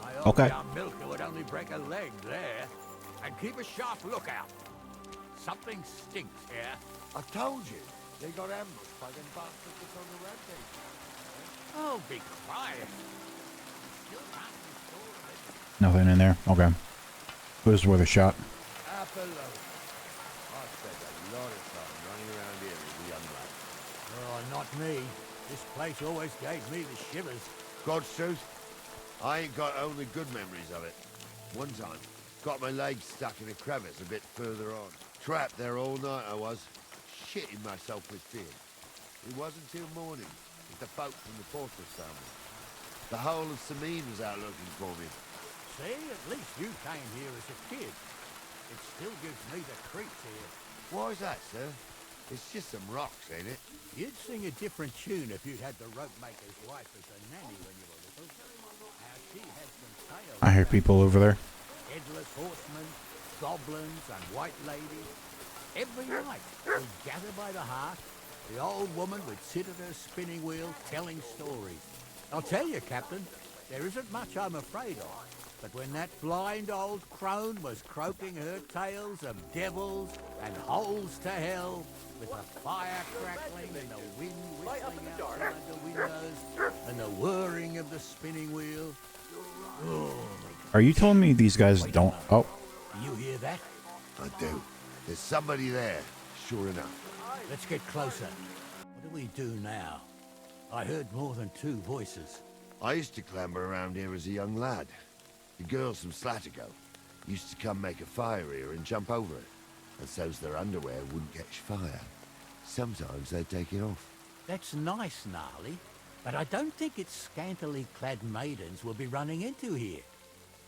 I hope our milker would only break a leg there. And keep a sharp lookout. Something stinks here. I told you. They got ambushed by them bastards that's on the rampage. Oh, be quiet. Nothing in there. Okay. Who's worth a shot? Apollo. I've spent a lot of time running around here as a young lad. Oh, not me. This place always gave me the shivers. God's truth, I ain't got only good memories of it. One time, got my leg stuck in a crevice a bit further on. Trapped there all night I was, shitting myself with fear. It wasn't till morning that the folk from the fortress found me. The whole of Sameen was out looking for me. See, at least you came here as a kid. It still gives me the creeps here. Why's that, sir? It's just some rocks, ain't it? You'd sing a different tune if you'd had the rope maker's wife as a nanny when you were little. How she had some tales. I hear people over there. Headless horsemen, goblins, and white ladies. Every night, we'd gather by the hearth. The old woman would sit at her spinning wheel telling stories. I'll tell you, Captain, there isn't much I'm afraid of. But when that blind old crone was croaking her tales of devils and holes to hell, with the fire crackling and the wind whistling outside the windows, and the whirring of the spinning wheel... Oh. Are you telling me these guys don't... Oh. You hear that? I do. There's somebody there, sure enough. Let's get closer. What do we do now? I heard more than 2 voices. I used to clamber around here as a young lad. The girls from Slatigo used to come make a fire here and jump over it, and so's their underwear wouldn't catch fire. Sometimes they'd take it off. That's nice, Gnarly, but I don't think it's scantily clad maidens we'll be running into here.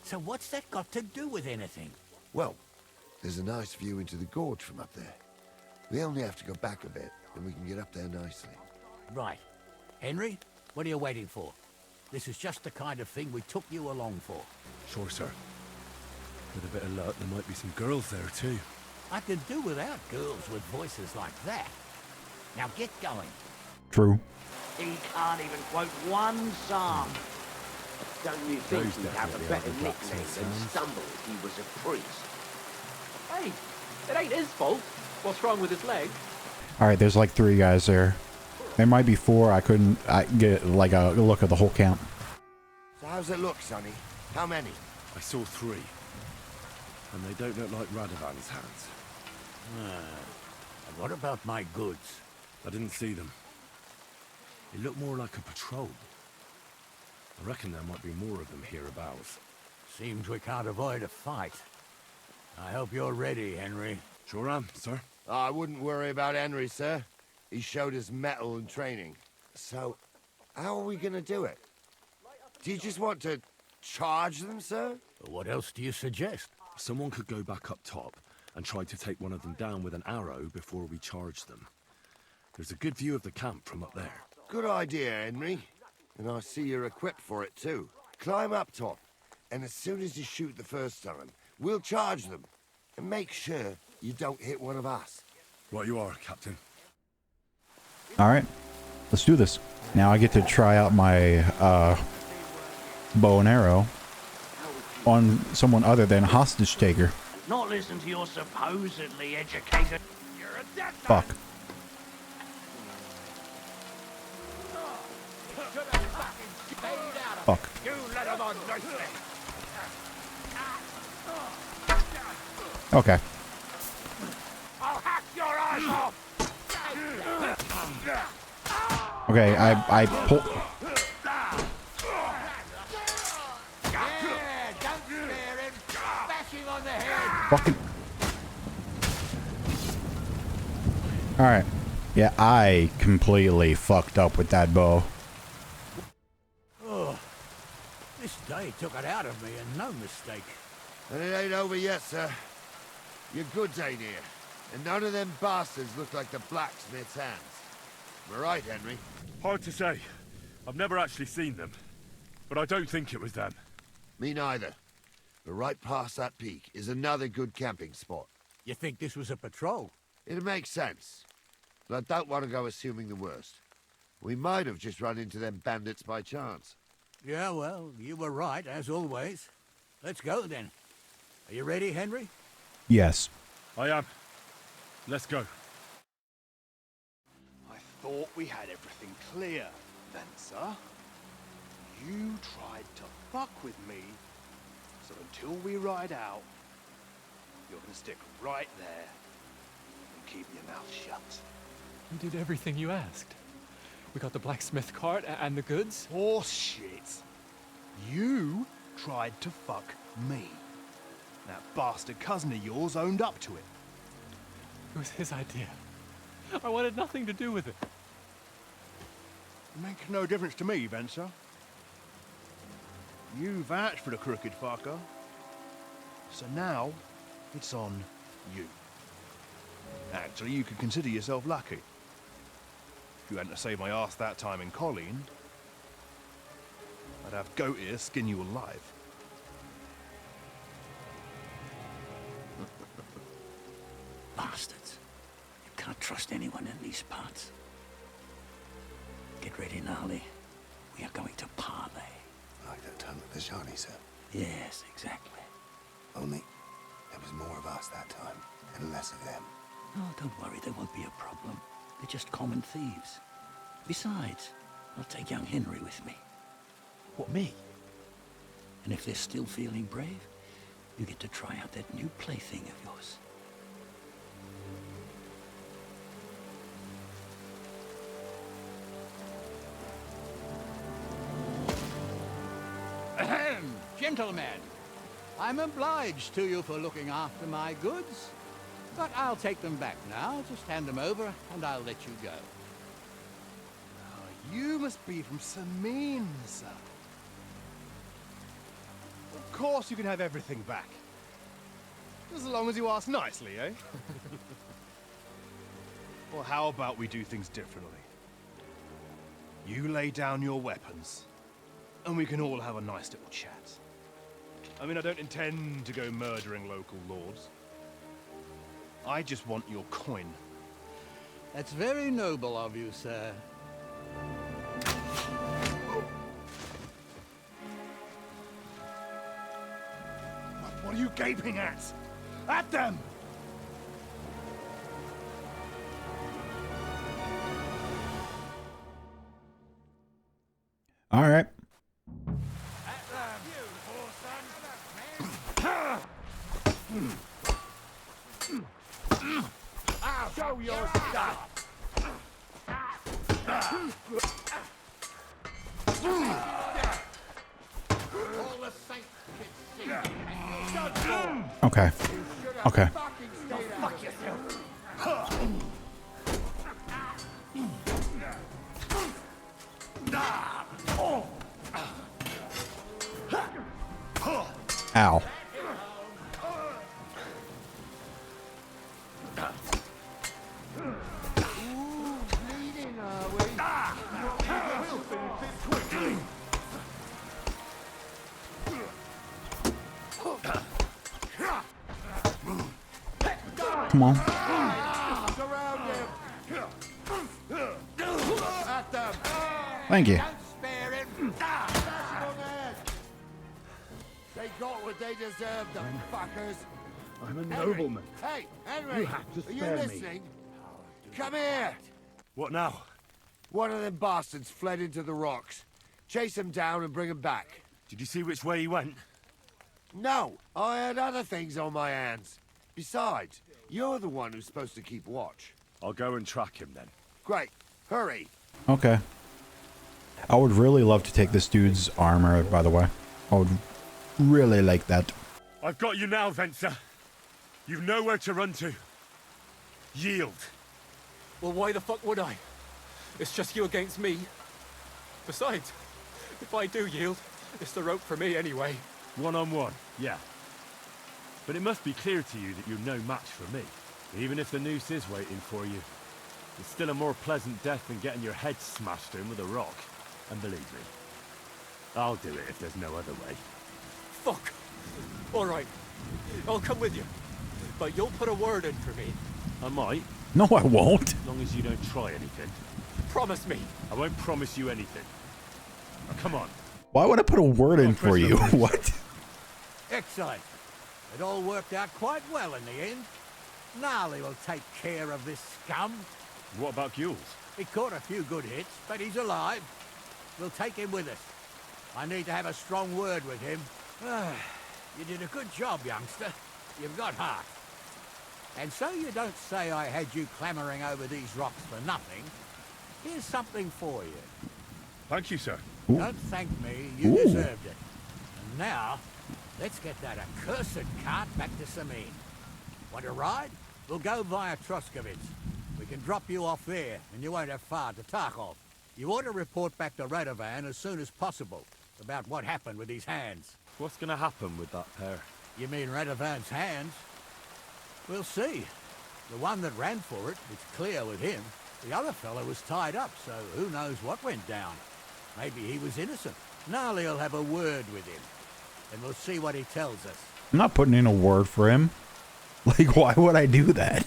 So what's that got to do with anything? Well, there's a nice view into the gorge from up there. We only have to go back a bit, and we can get up there nicely. Right. Henry, what are you waiting for? This is just the kind of thing we took you along for. Sure, sir. With a bit of luck, there might be some girls there, too. I can do without girls with voices like that. Now get going. True. He can't even quote one psalm. Don't you think Those he'd have a definitely better are the nickname blacksmith's than hands. Stumble if he was a priest? Hey, it ain't his fault. What's wrong with his leg? All right, there's like 3 guys there. There might be 4. I couldn't get like a look at the whole camp. So how's it look, Sonny? How many? I saw 3. And they don't look like Radovan's hands. And what about my goods? I didn't see them. It looked more like a patrol. I reckon there might be more of them hereabouts. Seems we can't avoid a fight. I hope you're ready, Henry. Sure am, sir. I wouldn't worry about Henry, sir. He showed us mettle and training. So, how are we gonna do it? Do you just want to charge them, sir? What else do you suggest? Someone could go back up top and try to take one of them down with an arrow before we charge them. There's a good view of the camp from up there. Good idea, Henry. And I see you're equipped for it, too. Climb up top, and as soon as you shoot the first time, we'll charge them. And make sure you don't hit one of us. Right you are, Captain. All right, let's do this. Now I get to try out my bow and arrow on someone other than hostage taker. Not listen to your supposedly educated... You're a dead man. Fuck. Fuck. You let him on nicely. Okay. I'll hack your eyes off. Okay, I pull. Yeah, don't spare him. Bash him on the head. Fucking. Alright. Yeah, I completely fucked up with that bow. Oh, this day took it out of me, and no mistake. And it ain't over yet, sir. Your goods ain't here. And none of them bastards look like the blacksmith's hands. Am I right, Henry? Hard to say. I've never actually seen them. But I don't think it was them. Me neither. But right past that peak is another good camping spot. You think this was a patrol? It makes sense. But I don't want to go assuming the worst. We might have just run into them bandits by chance. Yeah, well, you were right, as always. Let's go, then. Are you ready, Henry? Yes. I am. Let's go. I thought we had everything clear, then, sir. You tried to fuck with me, so until we ride out, you're gonna stick right there and keep your mouth shut. We did everything you asked. We got the blacksmith cart and the goods. Horseshit. You tried to fuck me. That bastard cousin of yours owned up to it. It was his idea. I wanted nothing to do with it. Make no difference to me, Venser. You vouched for the crooked fucker. So now, it's on you. Actually, you could consider yourself lucky. If you hadn't saved my ass that time in Colleen, I'd have goat ear skin you alive. Bastards. You can't trust anyone in these parts. Get ready, Gnarly. We are going to parley. Like that time with the Shawnee, sir. Yes, exactly. Only there was more of us that time, and less of them. Oh, don't worry, there won't be a problem. They're just common thieves. Besides, I'll take young Henry with me. What, me? And if they're still feeling brave, you get to try out that new plaything of yours. Ahem, gentlemen, I'm obliged to you for looking after my goods, but I'll take them back now. Just hand them over, and I'll let you go. Oh, you must be from Samin, sir. Of course you can have everything back. Just as long as you ask nicely, eh? Well, how about we do things differently? You lay down your weapons, and we can all have a nice little chat. I mean, I don't intend to go murdering local lords. I just want your coin. That's very noble of you, sir. What are you gaping at? At them! All right. Show your stuff! All the saints can see. Okay. Okay. Fuck yourself. Ow. Come on. Thank you. They got what they deserved, them fuckers. I'm a Henry. nobleman. Hey, Henry, You have to are you spare me. listening? Come here. What now? One of them bastards fled into the rocks. Chase him down and bring him back. Did you see which way he went? No, I had other things on my hands. Besides, you're the one who's supposed to keep watch. I'll go and track him then. Great, hurry. Okay. I would really love to take this dude's armor, by the way. I would really like that. I've got you now, Venser. You've nowhere to run to. Yield. Well, why the fuck would I? It's just you against me. Besides, if I do yield, it's the rope for me anyway. One-on-one, yeah. But it must be clear to you that you're no match for me. Even if the noose is waiting for you. It's still a more pleasant death than getting your head smashed in with a rock. And believe me, I'll do it if there's no other way. Fuck! Alright, I'll come with you. But you'll put a word in for me. I might. No, I won't. As long as you don't try anything. Promise me. I won't promise you anything. Now, come on. Why would I put a word in for you? What? Excellent. It all worked out quite well in the end. Gnarly will take care of this scum. What about Gules? He caught a few good hits, but he's alive. We'll take him with us. I need to have a strong word with him. You did a good job, youngster. You've got heart. And so you don't say I had you clambering over these rocks for nothing. Here's something for you. Thank you, sir. Ooh. Don't thank me, you Ooh. deserved it. And now, let's get that accursed cart back to Samin. Want to ride? We'll go via Troskovitz. We can drop you off there, and you won't have far to Tarkov. You ought to report back to Radovan as soon as possible about what happened with his hands. What's going to happen with that pair? You mean Radovan's hands? We'll see. The one that ran for it, it's clear with him. The other fellow was tied up, so who knows what went down. Maybe he was innocent. Gnarly'll have a word with him, and we'll see what he tells us. I'm not putting in a word for him. Like, why would I do that?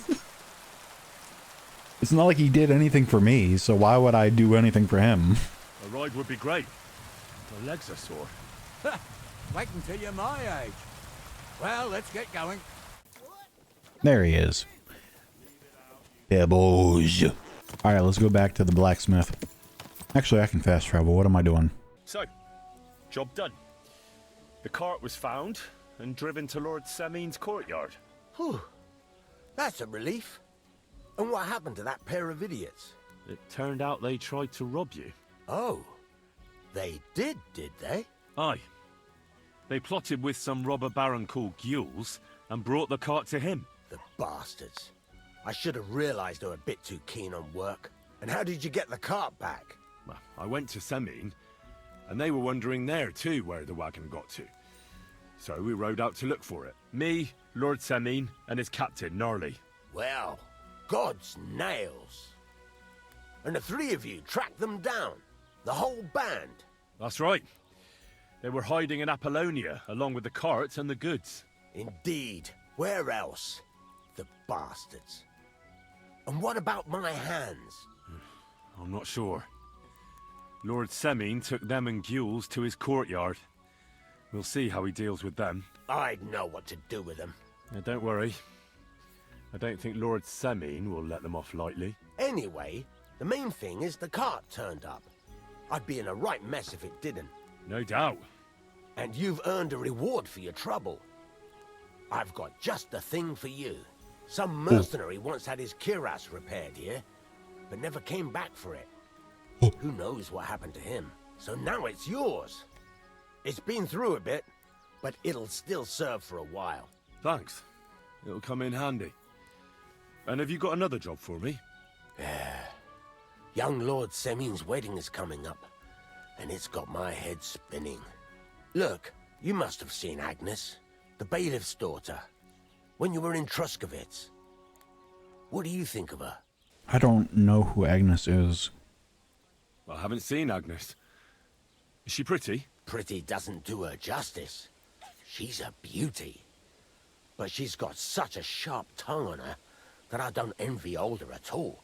It's not like he did anything for me, so why would I do anything for him? A ride would be great. My legs are sore. Wait until you're my age. Well, let's get going. There he is. Pebbles. Alright, let's go back to the blacksmith. Actually, I can fast travel. What am I doing? So, job done. The cart was found and driven to Lord Semin's courtyard. Whew. That's a relief. And what happened to that pair of idiots? It turned out they tried to rob you. Oh. They did they? Aye. They plotted with some robber baron called Gules and brought the cart to him. The bastards. I should have realized they were a bit too keen on work. And how did you get the cart back? Well, I went to Semin, and they were wondering there too where the wagon got to. So we rode out to look for it. Me, Lord Semin, and his captain, Gnarly. Well, God's nails. And the three of you tracked them down. The whole band. That's right. They were hiding in Apollonia, along with the carts and the goods. Indeed. Where else? The bastards. And what about my hands? I'm not sure. Lord Semin took them and Gules to his courtyard. We'll see how he deals with them. I'd know what to do with them. Now, don't worry. I don't think Lord Semine will let them off lightly. Anyway, the main thing is the cart turned up. I'd be in a right mess if it didn't. No doubt. And you've earned a reward for your trouble. I've got just the thing for you. Some mercenary once had his cuirass repaired here, but never came back for it. Who knows what happened to him? So now it's yours. It's been through a bit, but it'll still serve for a while. Thanks. It'll come in handy. And have you got another job for me? Young Lord Semine's wedding is coming up, and it's got my head spinning. Look, you must have seen Agnes, the bailiff's daughter, when you were in Truskovitz. What do you think of her? I don't know who Agnes is. I haven't seen Agnes. Is she pretty? Pretty doesn't do her justice. She's a beauty. But she's got such a sharp tongue on her that I don't envy older at all.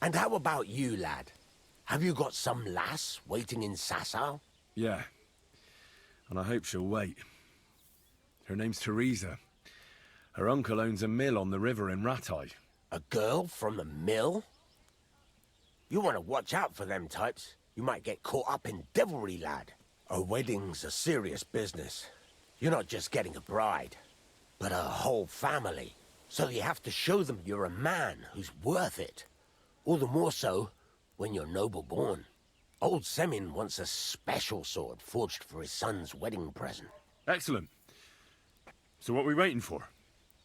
And how about you, lad? Have you got some lass waiting in Sasau? Yeah. And I hope she'll wait. Her name's Teresa. Her uncle owns a mill on the river in Ratai. A girl from the mill? You want to watch out for them types. You might get caught up in devilry, lad. A wedding's a serious business. You're not just getting a bride, but a whole family. So you have to show them you're a man who's worth it. All the more so when you're noble born. Old Semine wants a special sword forged for his son's wedding present. Excellent. So what are we waiting for?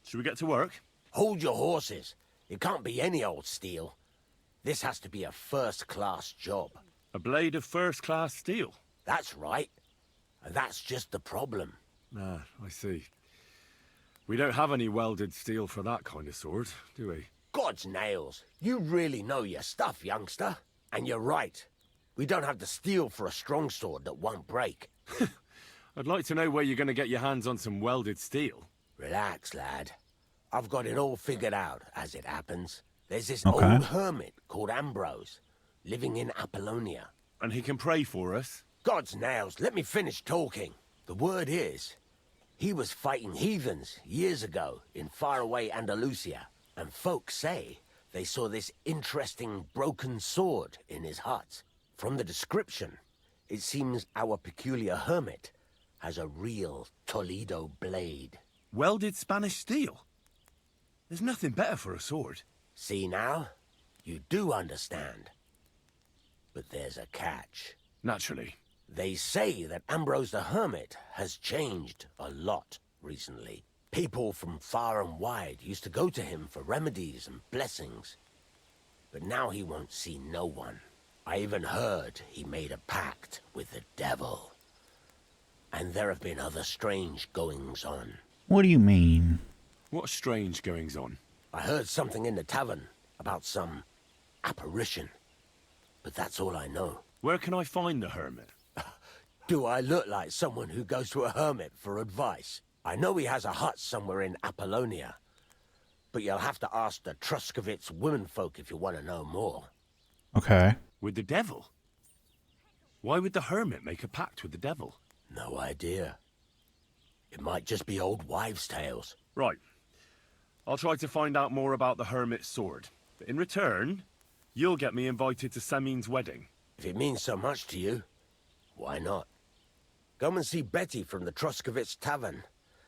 Should we get to work? Hold your horses. It can't be any old steel. This has to be a first-class job. A blade of first-class steel? That's right. And that's just the problem. Ah, I see. We don't have any welded steel for that kind of sword, do we? God's nails. You really know your stuff, youngster. And you're right. We don't have the steel for a strong sword that won't break. I'd like to know where you're going to get your hands on some welded steel. Relax, lad. I've got it all figured out, as it happens. There's this Okay. old hermit called Ambrose, living in Apollonia. And he can pray for us? God's nails, let me finish talking. The word is, he was fighting heathens years ago in faraway Andalusia, and folks say they saw this interesting broken sword in his hut. From the description, it seems our peculiar hermit has a real Toledo blade. Welded Spanish steel? There's nothing better for a sword. See now? You do understand. But there's a catch. Naturally. They say that Ambrose the Hermit has changed a lot recently. People from far and wide used to go to him for remedies and blessings. But now he won't see no one. I even heard he made a pact with the devil. And there have been other strange goings-on. What do you mean? What strange goings-on? I heard something in the tavern about some apparition. But that's all I know. Where can I find the hermit? Do I look like someone who goes to a hermit for advice? I know he has a hut somewhere in Apollonia. But you'll have to ask the Truskovitz womenfolk if you want to know more. Okay. With the devil? Why would the hermit make a pact with the devil? No idea. It might just be old wives' tales. Right. I'll try to find out more about the hermit's sword. But in return, you'll get me invited to Semine's wedding. If it means so much to you, why not? Come and see Betty from the Truskovitz Tavern.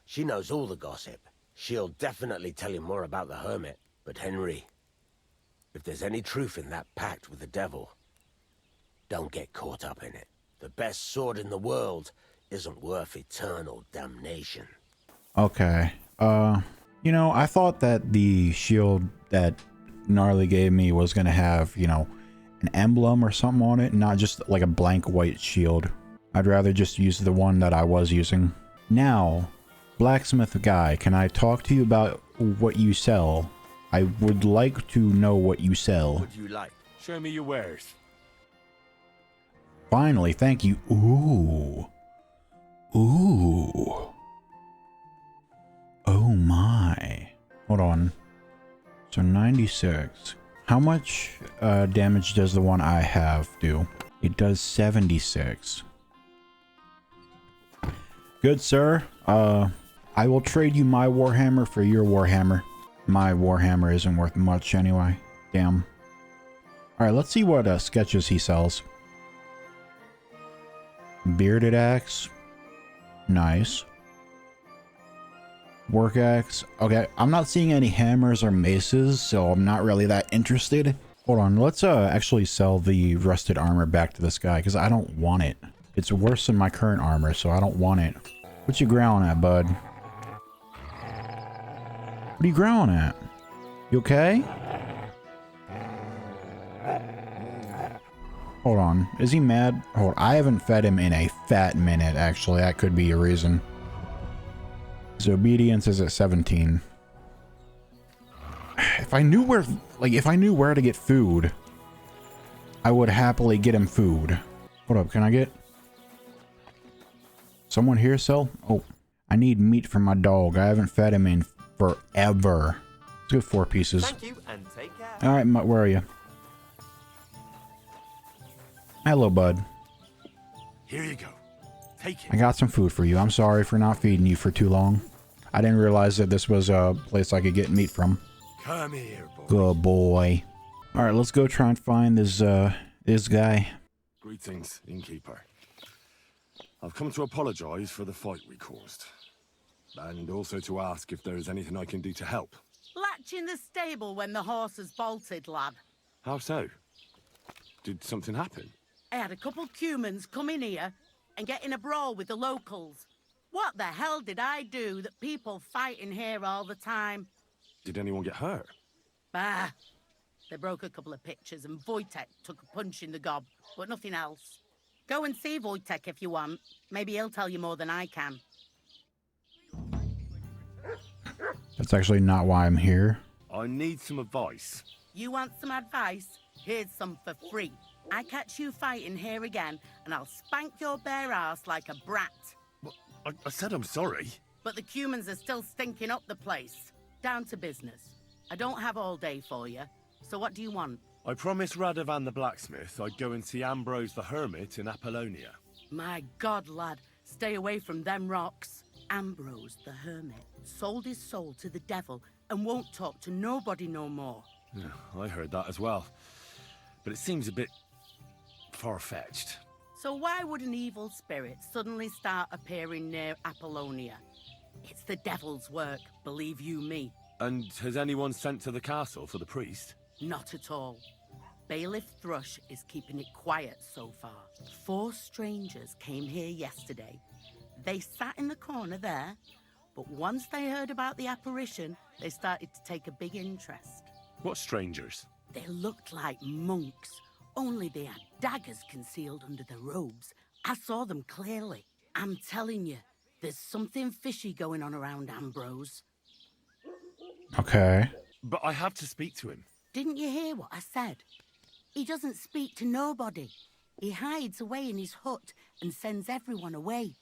She knows all the gossip. She'll definitely tell you more about the hermit. But Henry, if there's any truth in that pact with the devil, don't get caught up in it. The best sword in the world isn't worth eternal damnation. Okay. You know, I thought that the shield that Gnarly gave me was gonna have, you know, an emblem or something on it, not just like a blank white shield. I'd rather just use the one that I was using. Now, blacksmith guy, can I talk to you about what you sell? I would like to know what you sell. What would you like? Show me your wares. Finally, thank you. Ooh. Ooh. Oh my. Hold on. So 96. How much damage does the one I have do? It does 76. Good, sir. I will trade you my warhammer for your warhammer. My warhammer isn't worth much anyway. Damn. Alright, let's see what sketches he sells. Bearded axe. Nice. Work axe. Okay, I'm not seeing any hammers or maces, so I'm not really that interested. Hold on, let's actually sell the rusted armor back to this guy, because I don't want it. It's worse than my current armor, so I don't want it. What you growling at, bud? What are you growling at? You okay? Hold on. Is he mad? Hold on. I haven't fed him in a fat minute, actually. That could be a reason. His obedience is at 17. If I knew where, to get food, I would happily get him food. Hold up, can I get... Someone here sell? Oh, I need meat for my dog. I haven't fed him in forever. Let's get 4 pieces. Thank you and take care. All right, where are you? Hello, bud. Here you go. Take it. I got some food for you. I'm sorry for not feeding you for too long. I didn't realize that this was a place I could get meat from. Come here, boy. Good boy. All right, let's go try and find this guy. Greetings, innkeeper. I've come to apologize for the fight we caused. And also to ask if there is anything I can do to help. Latch in the stable when the horses bolted, lad. How so? Did something happen? I had a couple humans come in here and get in a brawl with the locals. What the hell did I do that people fight in here all the time? Did anyone get hurt? Bah! They broke a couple of pictures and Wojtek took a punch in the gob, but nothing else. Go and see Wojtek if you want. Maybe he'll tell you more than I can. That's actually not why I'm here. I need some advice. You want some advice? Here's some for free. I catch you fighting here again, and I'll spank your bare ass like a brat. Well, I said I'm sorry. But the humans are still stinking up the place. Down to business. I don't have all day for you, so what do you want? I promised Radovan the blacksmith I'd go and see Ambrose the Hermit in Apollonia. My God, lad, stay away from them rocks. Ambrose the Hermit sold his soul to the devil and won't talk to nobody no more. Yeah, I heard that as well. But it seems a bit far-fetched. So why would an evil spirit suddenly start appearing near Apollonia? It's the devil's work, believe you me. And has anyone sent to the castle for the priest? Not at all. Bailiff Thrush is keeping it quiet so far. 4 strangers came here yesterday. They sat in the corner there, but once they heard about the apparition, they started to take a big interest. What strangers? They looked like monks, only they had daggers concealed under their robes. I saw them clearly. I'm telling you, there's something fishy going on around Ambrose. Okay. But I have to speak to him. Didn't you hear what I said? He doesn't speak to nobody. He hides away in his hut and sends everyone away.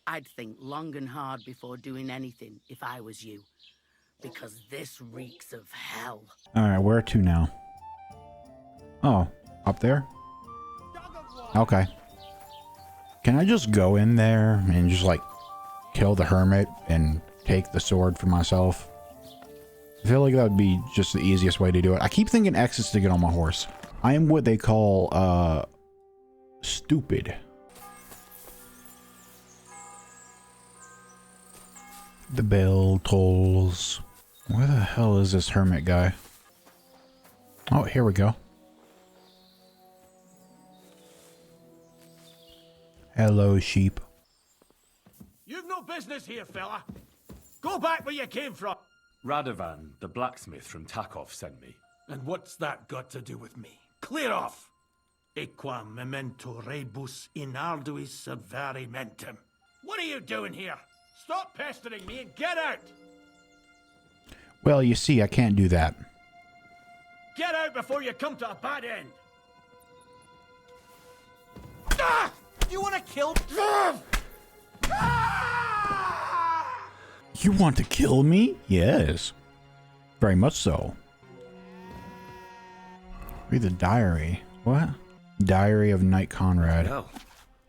I'd think long and hard before doing anything if I was you. Because this reeks of hell. Alright, where to now? Oh, up there? Okay. Can I just go in there and just like kill the hermit and take the sword for myself? I feel like that would be just the easiest way to do it. I keep thinking X is to get on my horse. I am what they call stupid. The bell tolls. Where the hell is this hermit guy? Oh, here we go. Hello, sheep. You've no business here, fella. Go back where you came from. Radovan, the blacksmith from Takov, sent me. And what's that got to do with me? Clear off! Equam memento rebus in arduis servarimentum. What are you doing here? Stop pestering me and get out! Well, you see, I can't do that. Get out before you come to a bad end! Ah! You want to kill? You want to kill me? Yes. Very much so. Read the diary. What? Diary of Knight Conrad. Hell,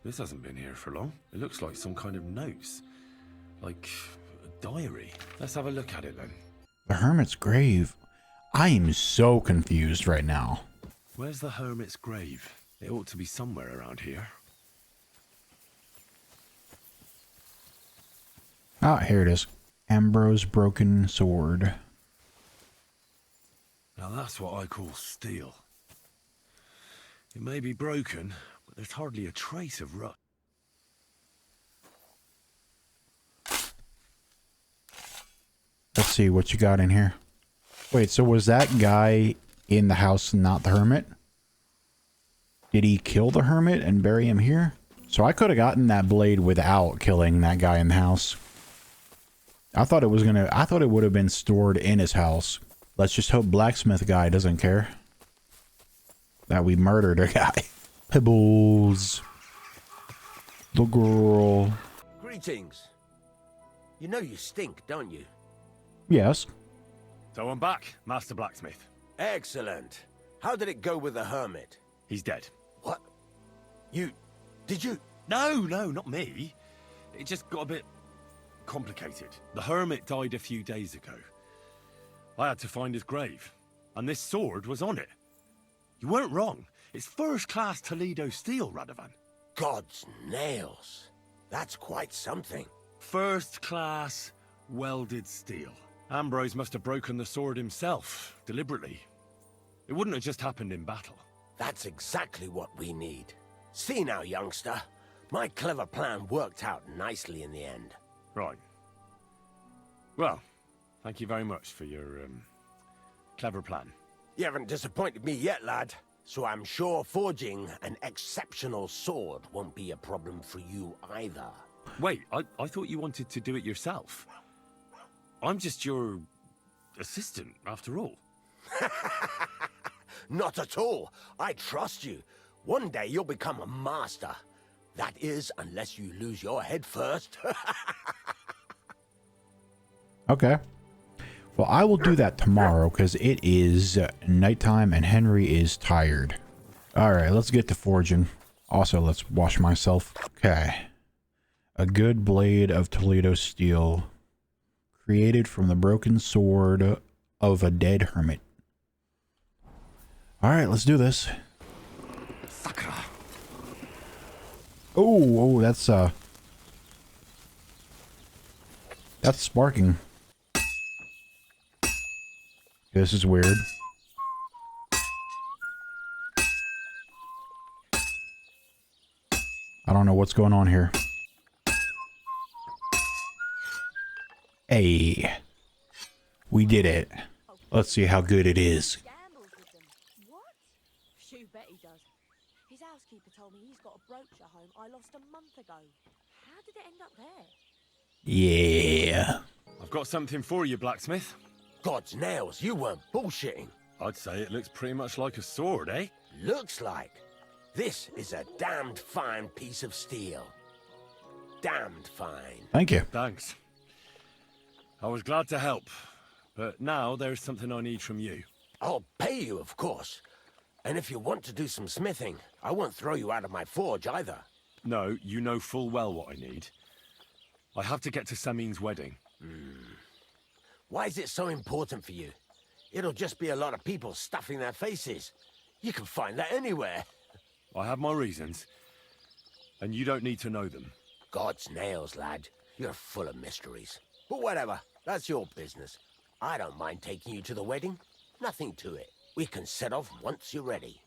This hasn't been here for long. It looks like some kind of notes. Like a diary. Let's have a look at it then. The Hermit's grave. I am so confused right now. Where's the Hermit's grave? It ought to be somewhere around here. Ah, here it is. Ambro's broken sword. Now that's what I call steel. It may be broken, but there's hardly a trace of rust. Let's see what you got in here. Wait, so was that guy in the house not the Hermit? Did he kill the Hermit and bury him here? So I could have gotten that blade without killing that guy in the house. I thought it would have been stored in his house. Let's just hope Blacksmith guy doesn't care that we murdered a guy. Pebbles. The girl. Greetings. You know you stink, don't you? Yes. So I'm back, Master Blacksmith. Excellent. How did it go with the Hermit? He's dead. What? Did you? No, not me. It just got a bit complicated. The Hermit died a few days ago. I had to find his grave, and this sword was on it. You weren't wrong. It's first-class Toledo steel, Radovan. God's nails. That's quite something. First-class welded steel. Ambrose must have broken the sword himself, deliberately. It wouldn't have just happened in battle. That's exactly what we need. See now, youngster. My clever plan worked out nicely in the end. Right. Well, thank you very much for your, clever plan. You haven't disappointed me yet, lad. So I'm sure forging an exceptional sword won't be a problem for you either. Wait, I thought you wanted to do it yourself. I'm just your assistant, after all. Not at all. I trust you. One day you'll become a master. That is, unless you lose your head first. Okay. Well, I will do that tomorrow because it is nighttime and Henry is tired. Alright, let's get to forging. Also, let's wash myself. Okay. A good blade of Toledo steel. Created from the broken sword of a dead hermit. Alright, let's do this. Sakra. Oh, that's sparking. This is weird. I don't know what's going on here. Hey, we did it. Let's see how good it is. What? Shoo, bet he does. His housekeeper told me he's got a brooch at home I lost a month ago. How did it end up there? Yeah. I've got something for you, Blacksmith. God's nails, you weren't bullshitting. I'd say it looks pretty much like a sword, eh? Looks like. This is a damned fine piece of steel. Damned fine. Thank you. Thanks. I was glad to help, but now there's something I need from you. I'll pay you, of course. And if you want to do some smithing, I won't throw you out of my forge either. No, you know full well what I need. I have to get to Samin's wedding. Why is it so important for you? It'll just be a lot of people stuffing their faces. You can find that anywhere. I have my reasons, and you don't need to know them. God's nails, lad. You're full of mysteries. But whatever, that's your business. I don't mind taking you to the wedding. Nothing to it. We can set off once you're ready.